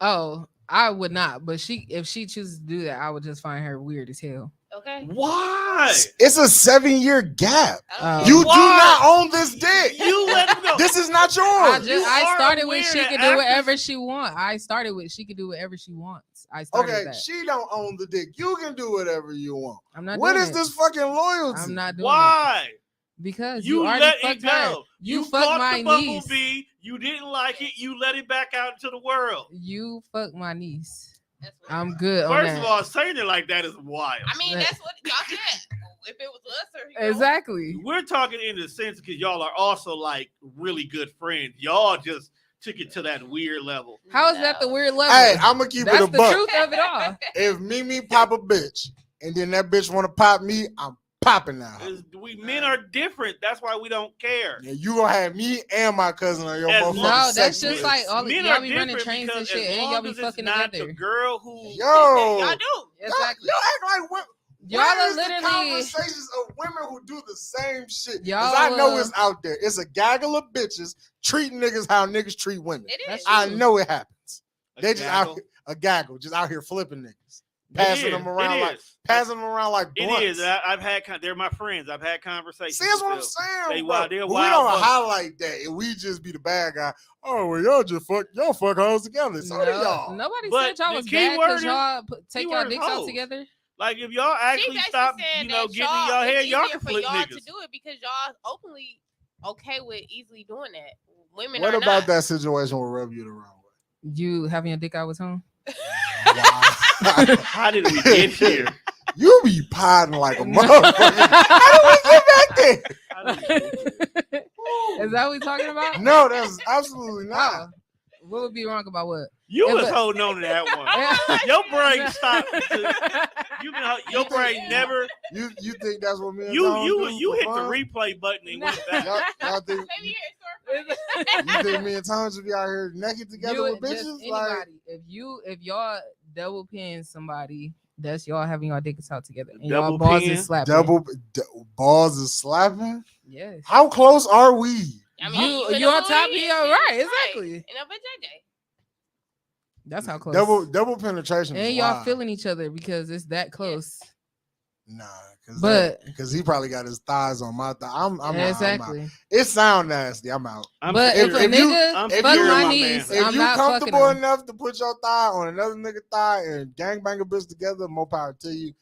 Oh, I would not. But if she chooses to do that, I would just find her weird as hell. Okay. Why? It's a 7-year gap. Oh. You do not own this dick. You let him go. This is not yours. I started with she could do whatever she wants. I started with she could do whatever she wants. I started with that. She don't own the dick. You can do whatever you want. I'm not. What doing is it. this fucking loyalty? I'm not doing Why? it. Because you already let fucked it go. her. You fucked my the niece. bumblebee. You didn't like it. You let it back out into the world. You fucked my niece. I'm good. First of all, saying it like that is wild. I mean, that's what y'all said. If it was us or exactly. We're talking in the sense because y'all are also like really good friends. Y'all just took it to that weird level. How is that the weird level? Hey, I'm gonna keep it a buck. That's the truth of it all. If Mimi pop a bitch and then that bitch want to pop me, I'm popping now. We men are different. That's why we don't care. Yeah, you gonna have me and my cousin on your motherfucking No, that's sex just list. like all Men y'all are be running different trains and because shit, as and y'all long be as fucking it's not together. the girl who Yo, y'all do. Exactly. Y'all act like what? Y'all Where are is the literally conversations of women who do the same shit. Y'all Because I know it's out there. It's a gaggle of bitches treating niggas how niggas treat women. It is. I know it happens. A They just gaggle? out a gaggle, just out here flipping niggas, passing them around like it blunts. is. I've had. They're my friends. I've had conversations. See, that's what I'm with saying, them. bro. They're But we wild don't bucks. highlight that, and we just be the bad guy. Oh, well, y'all fuck hoes together. So do y'all. Nobody But said y'all the was key bad word because is- y'all take y'all word is dicks out hoes. together. Like if y'all actually stop, getting in y'all head, it's y'all easier can for flip y'all niggas. to do it because y'all openly okay with easily doing that. Women What are about not. that situation will rub you the wrong way? You having your dick out with him? How did we get here? You be potting like a motherfucker. How did we get back there? Is that what we talking about? No, that's absolutely not. Oh, what would be wrong about what? You If was a- holding on to that one. Your brain stopped. Your brain never. You think that's what me and You John do you for hit fun? the replay button and went back. Y'all think Maybe you're you think me and Tom should be out here naked together You with would just bitches? anybody. Like, If y'all double pin somebody, that's y'all having y'all dicks out together. And Double y'all balls pin? is slapping. balls is slapping? Yes. How close are we? I mean, you on top of your right, exactly. And a JJ. That's how close. Double penetration. and is y'all wild. feeling each other because it's that close. Nah, But- because he probably got his thighs on my thigh. I'm exactly. out. It sound nasty. I'm out. But if if a you- nigga if fuck you- my my niece, man. If I'm you not fucking comfortable him. enough to put your thigh on another nigga thigh and gangbang a bitch together, more power to you.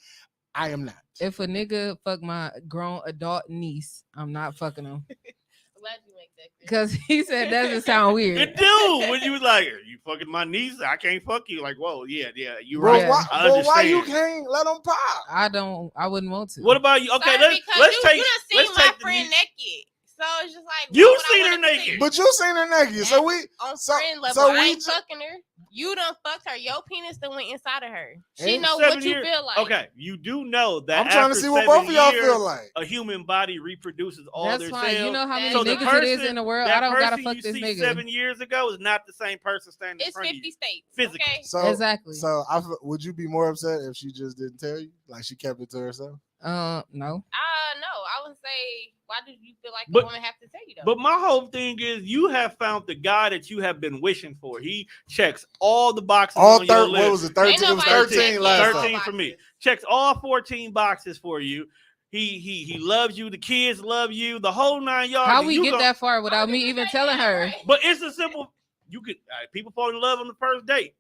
I am not. If a nigga fuck my grown adult niece, I'm not fucking him. I'm glad you make that clear. Because he said that doesn't sound weird. It do when you was like, you fucking my niece, I can't fuck you. Like, whoa, yeah, you Bro, right. Yeah. why, I but why you understand. can't let them pop? I wouldn't want to. What about you? Okay, Sorry, let's because take. you done seen let's my take the friend niece- naked. So it's just like You why would I seen her wanna see? naked. But you seen her naked, so we On so, friend level, so I we ain't just, fucking her. You done fucked her. Your penis done went inside of her. She Ain't know 7 what you years- feel like. Okay, you do know that I'm trying to after see what 7 both of y'all years, feel like. a human body reproduces all That's their fine. cells. You know how many So the niggas it is in the world. I don't gotta person fuck you this see nigga. 7 years ago is not the same person standing in It's front 50 of you. states. Physically. Okay. So Exactly. So would you be more upset if she just didn't tell you? Like she kept it to herself? No. No, I would say, why do you feel like But- the woman have to tell you though? But my whole thing is, you have found the guy that you have been wishing for. He checks all the boxes All on your list. what was it? 13. It was 13 last time. 13 for me. Checks all 14 boxes for you. He loves you. The kids love you. The whole 9 yards. How we get that far without me even telling her? But it's a simple. You could people fall in love on the first date.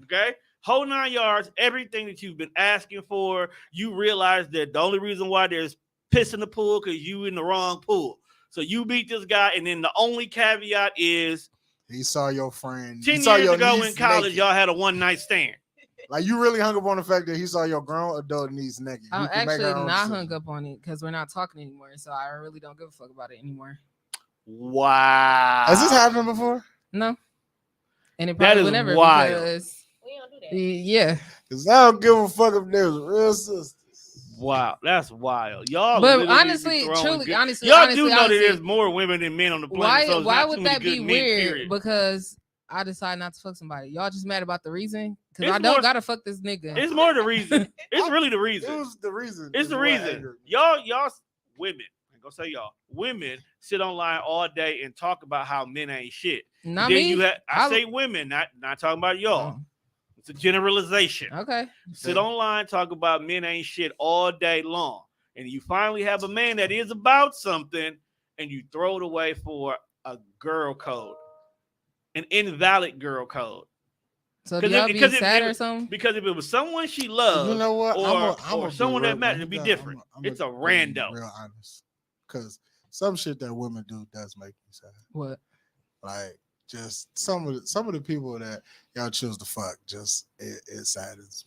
Okay, whole 9 yards. Everything that you've been asking for. You realize that the only reason why there's piss in the pool because you in the wrong pool. So you beat this guy, and then the only caveat is he saw your friend 10 he saw years your ago niece in college. naked. Y'all had a one-night stand. Like you really hung up on the fact that he saw your grown adult niece naked. I'm You can make actually her own not decision. hung up on it because we're not talking anymore. So I really don't give a fuck about it anymore. Wow. Has this happened before? No. And it That probably is will never wild. because We don't do that. yeah. Because I don't give a fuck if there's real sisters. Wow, that's wild. Y'all, But literally honestly, be throwing truly, good- honestly, y'all honestly, do know honestly, that there's more women than men on the planet. So it's why not would too many that be good men, weird? period. Because I decide not to fuck somebody. Y'all just mad about the reason? Because It's I don't more- gotta fuck this nigga. It's more the reason. It's really the It reason. was the reason. It's the what reason. angered me. Y'all women. I ain't gonna say y'all. Women sit online all day and talk about how men ain't shit. Not then me. you have. I I- say women, not talking about y'all. Oh, It's a generalization. okay. Sit online, talk about men ain't shit all day long. And you finally have a man that is about something, and you throw it away for a girl code, an invalid girl code. So do 'Cause y'all if- be because if sad it- or something? Because if it was someone she loved, You know what? or someone that mattered, it'd be different. It's a rando. Real honest, because some shit that women do does make me sad. What? Like just some of the people that y'all choose to fuck, just it saddens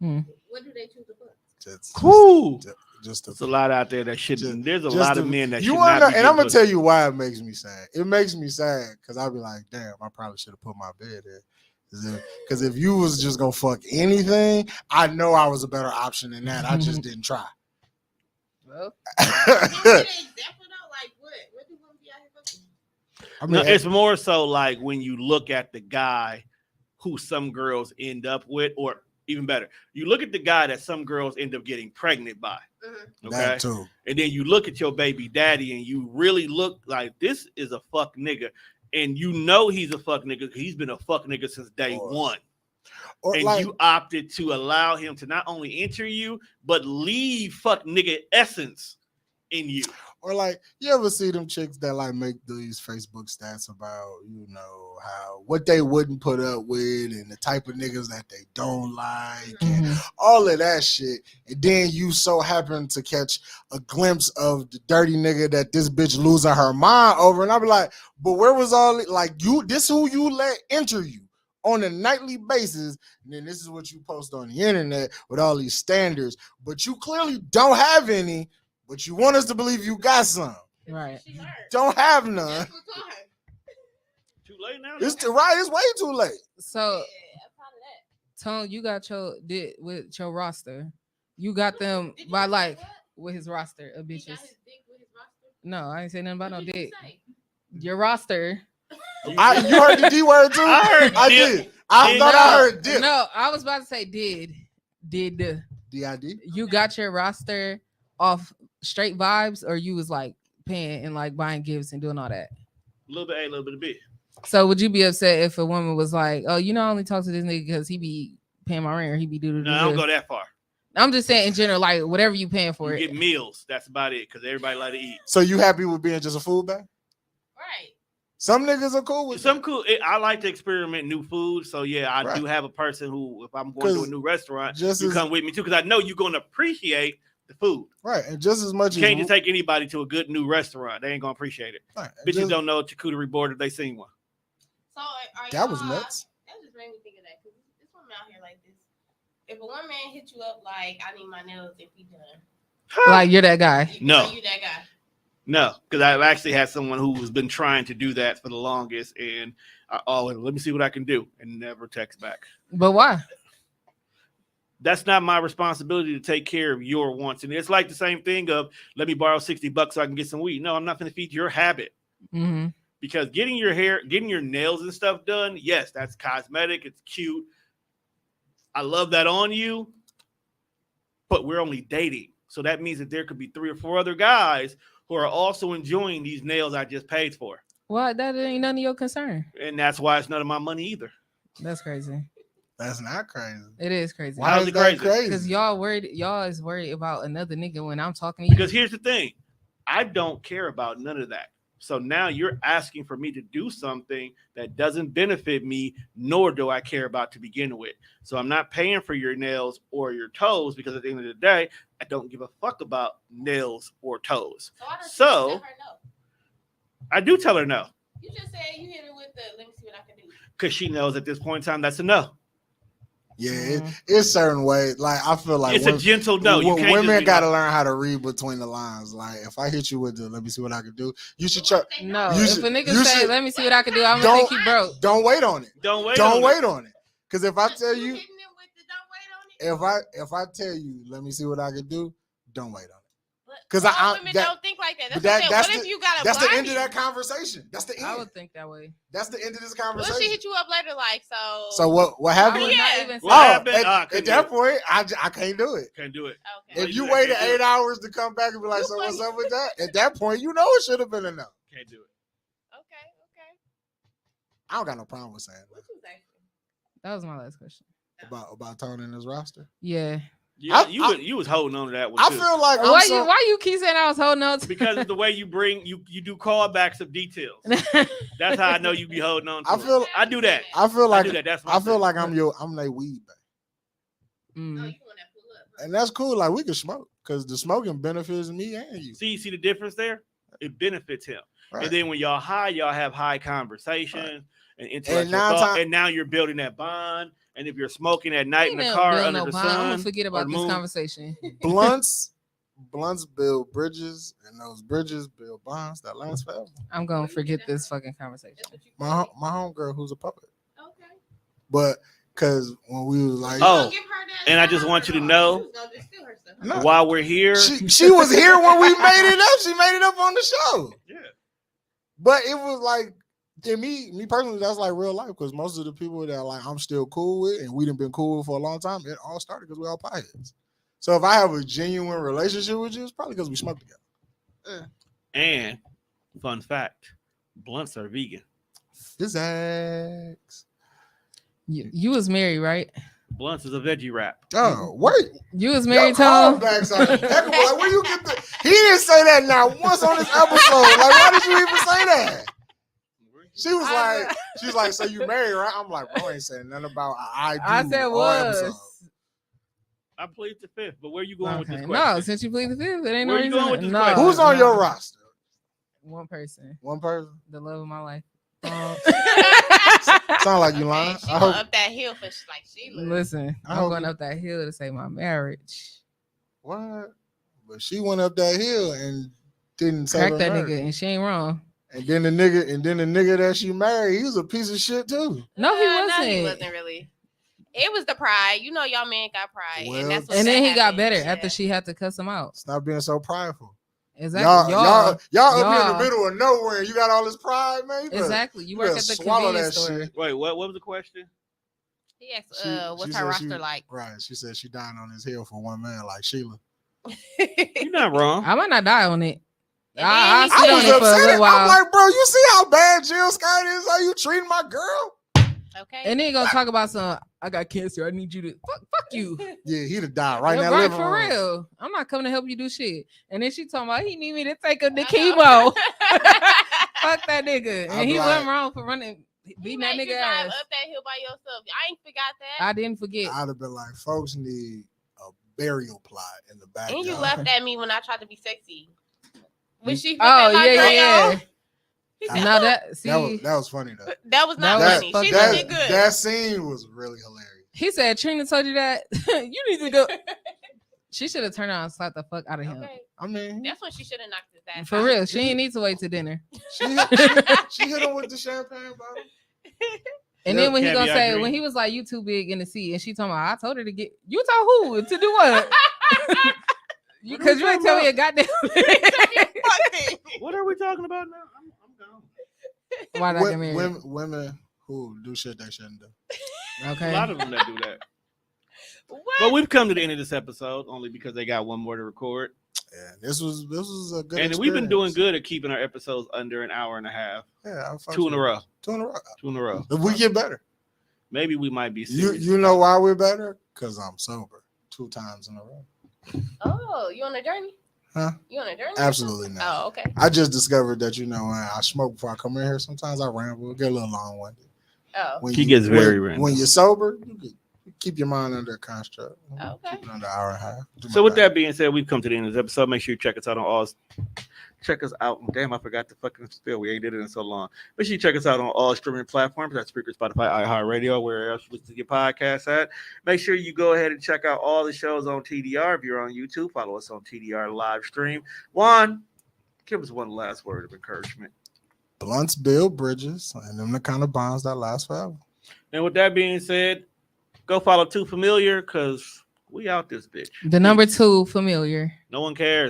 me. What do they choose to fuck? Cool. Just There's a lot out there that should. Just- There's a just lot to- of men that you should wanna not know, be and I'm gonna getting tell pussy. you why it makes me sad. It makes me sad because I'll be like, damn, I probably should have put my bed in. Because if you was just gonna fuck anything, I know I was a better option than that. I just didn't try. Well, I No, mean, it's more so like when you look at the guy who some girls end up with, or even better, you look at the guy that some girls end up getting pregnant by. Okay. that too. And then you look at your baby daddy and you really look like this is a fuck nigga. And you know he's a fuck nigga because he's been a fuck nigga since day one. Or And like, you opted to allow him to not only enter you, but leave fuck nigga essence in you. or like, you ever see them chicks that like make these Facebook stats about, you know, how what they wouldn't put up with and the type of niggas that they don't like and all of that shit. And then you so happen to catch a glimpse of the dirty nigga that this bitch losing her mind over. And I'll be like, but where was all it? Like, you, this who you let enter you on a nightly basis, and then this is what you post on the internet with all these standards, but you clearly don't have any, but you want us to believe you got some. right. Don't have none. Too late now. It's right. It's way too late. So, Tone, you got did with your roster. You got them by like with his roster of bitches. No, I ain't say nothing about no dick. Your roster. You heard the D word too? I heard I dip. did. I thought I heard dip. No, I was about to say did. DID? You got your roster off straight vibes, or you was like paying and like buying gifts and doing all that? A little bit A, a little bit of B. So would you be upset if a woman was like, "Oh, you know, I only talk to this nigga because he be paying my rent or he be do No, I don't go that far. I'm just saying in general, like whatever you paying for You it. get meals. That's about it. Because everybody like to eat. So you happy with being just a food bag? Right. Some niggas are cool with Some cool. I like to experiment new food. So yeah, I Right. do have a person who, if I'm going to a 'Cause new restaurant, just you as- come with me too. Because I know you're going to appreciate the food. right, and just as much You can't as just take anybody to a good new restaurant. They ain't going to appreciate it. right, Bitches just- don't know a charcuterie board if they seen one. So are that was y'all- nuts. That just made me think of that because this woman out here like this. If a woman hit you up like, I need my nails and feet done, Like you're that guy. No. are you that guy? No, because I've actually had someone who has been trying to do that for the longest, and let me see what I can do, and never text back. But why? That's not my responsibility to take care of your wants. And it's like the same thing of, let me borrow $60 so I can get some weed. No, I'm not going to feed your habit. Mm-hmm. Because getting your hair, getting your nails and stuff done, yes, that's cosmetic. It's cute. I love that on you, but we're only dating. So that means that there could be 3 or 4 other guys who are also enjoying these nails I just paid for. Well, that ain't none of your concern. And that's why it's none of my money either. That's crazy. That's not crazy. It is crazy. Why is that crazy? Because y'all is worried about another nigga when I'm talking to you. Because here's the thing. I don't care about none of that. So now you're asking for me to do something that doesn't benefit me, nor do I care about to begin with. So I'm not paying for your nails or your toes because at the end of the day, I don't give a fuck about nails or toes. So I do tell her no. You just said you hit her with the let me see what I can do. Because she knows at this point in time that's a no. Yeah, it's certain ways. Like I feel like it's a gentle no. You can't women got to learn how to read between the lines. Like if I hit you with the let me see what I can do, you should try. No, if a nigga say let me see what I can do, I'm gonna think you broke. Don't wait on it. Don't wait on it. Because if I tell you, if I tell you let me see what I can do, don't wait on it. Because women don't think like that. That's what if you got a that's the end of that conversation. That's the end. I would think that way. That's the end of this conversation. What she hit you up later like so? So what happened? At that point, I can't do it. Can't do it. Okay. If you waited 8 hours to come back and be like, so what's up with that? At that point, you know it should have been enough. Can't do it. Okay. I don't got no problem with saying that. That was my last question. About toning this roster. Yeah. Yeah, you was holding on to that one. I too. feel like why you keep saying I was holding on to because of the way you bring you do callbacks of details. That's how I know you be holding on to I do that. I feel like I do that. That's I feel like I'm their weed bae. And that's cool. Like we can smoke because the smoking benefits me and you. See the difference there? It benefits him. Right. And then when y'all high, y'all have high conversations and intellectual thought, and now you're building that bond. And if you're smoking at night in the car under the sun, I'm gonna forget about this conversation. Blunts build bridges, and those bridges build bonds that last forever. I'm gonna forget this fucking conversation. My homegirl who's a puppet. Okay. But because when we was like, and I just want you to know, while we're here, she was here when we made it up. She made it up on the show. Yeah. But it was like. And me personally, that's like real life because most of the people that like I'm still cool with and we done been cool for a long time, it all started because we all pieheads. So if I have a genuine relationship with you, it's probably because we smoke together. And fun fact, blunts are vegan. Physics. You was married, right? Blunts is a veggie wrap. Oh, wait. You was married, Tom? Like, where you get the? He didn't say that now once on this episode. Like, why did you even say that? She was like, so you married, right? I'm like, bro, I ain't saying nothing about I do. I said was. Episode. I plead the fifth, but where you going with this question? No, since you plead the fifth, it ain't where no you reason. Going with this no. question? Who's on your roster? One person. One person? The love of my life. Sound like you lying. She went up that hill for like Sheila. Listen, I'm going up that hill to save my marriage. What? But she went up that hill and didn't save Crack that marriage. nigga, and she ain't wrong. And then the nigga that she married, he was a piece of shit too. No, he wasn't. No, he wasn't really. It was the pride. You know, y'all men got pride, Well, and that's what. And then he got better yeah. after she had to cuss him out. Stop being so prideful. Exactly. Y'all up here in the middle of nowhere. You got all this pride, man. Exactly. You work at the convenience store. Shit. Wait, what was the question? He asked, "What's her roster like?" Right. She said she dying on his hill for one man like Sheila. You're not wrong. I might not die on it. I sit on it for a little while. I'm like, bro, you see how bad Jill Scott is? How you treating my girl? Okay. And then gonna talk about some. I got cancer. I need you to fuck you. Yeah, he'd have died right now. Right, for real. I'm not coming to help you do shit. And then she talking about he need me to take him to chemo. Fuck that nigga. And he wasn't wrong for running, beating that nigga ass. Up that hill by yourself. I ain't forgot that. I didn't forget. I'd have been like, folks need a burial plot in the back. And you laughed at me when I tried to be sexy. When she yeah. Now that was funny though. That was not funny. She did good. That scene was really hilarious. He said, Trina told you that. You need to go. She should have turned around and slapped the fuck out of him. Okay. I mean, that's when she should have knocked his ass. For real, she ain't need to wait till dinner. She hit him with the champagne bottle. And then when he gonna say, when he was like, "You too big in the seat," and she told me, "I told her to get." You told who to do what? Because you ain't tell me a goddamn. What are we talking about now? I'm gone. Why not get married? Women who do shit they shouldn't do. Okay. A lot of them that do that. But we've come to the end of this episode only because they got one more to record. Yeah, this was a good. And we've been doing good at keeping our episodes under an hour and a half. Yeah, two in a row. Two in a row. If we get better, maybe we might be. You know why we're better? Because I'm sober 2 times in a row. Oh, you on a journey? Huh? You on a journey? Absolutely not. Oh, okay. I just discovered that I smoke before I come in here. Sometimes I ramble, get a little long-winded. Oh, he gets very random. When you're sober, you keep your mind under a construct. Okay. Keep it under an hour and a half. So with that being said, we've come to the end of this episode. Make sure you check us out on all. Check us out. Damn, I forgot to fucking spill. We ain't did it in so long. Make sure you check us out on all streaming platforms. That's Spreaker, Spotify, iHeartRadio, where else you listen to your podcast at. Make sure you go ahead and check out all the shows on TDR. If you're on YouTube, follow us on TDR live stream. Juan, give us one last word of encouragement. Blunts build bridges, and them the kind of bonds that last forever. And with that being said, go follow Too Familiar because we out this bitch. The number 2 familiar. No one cares.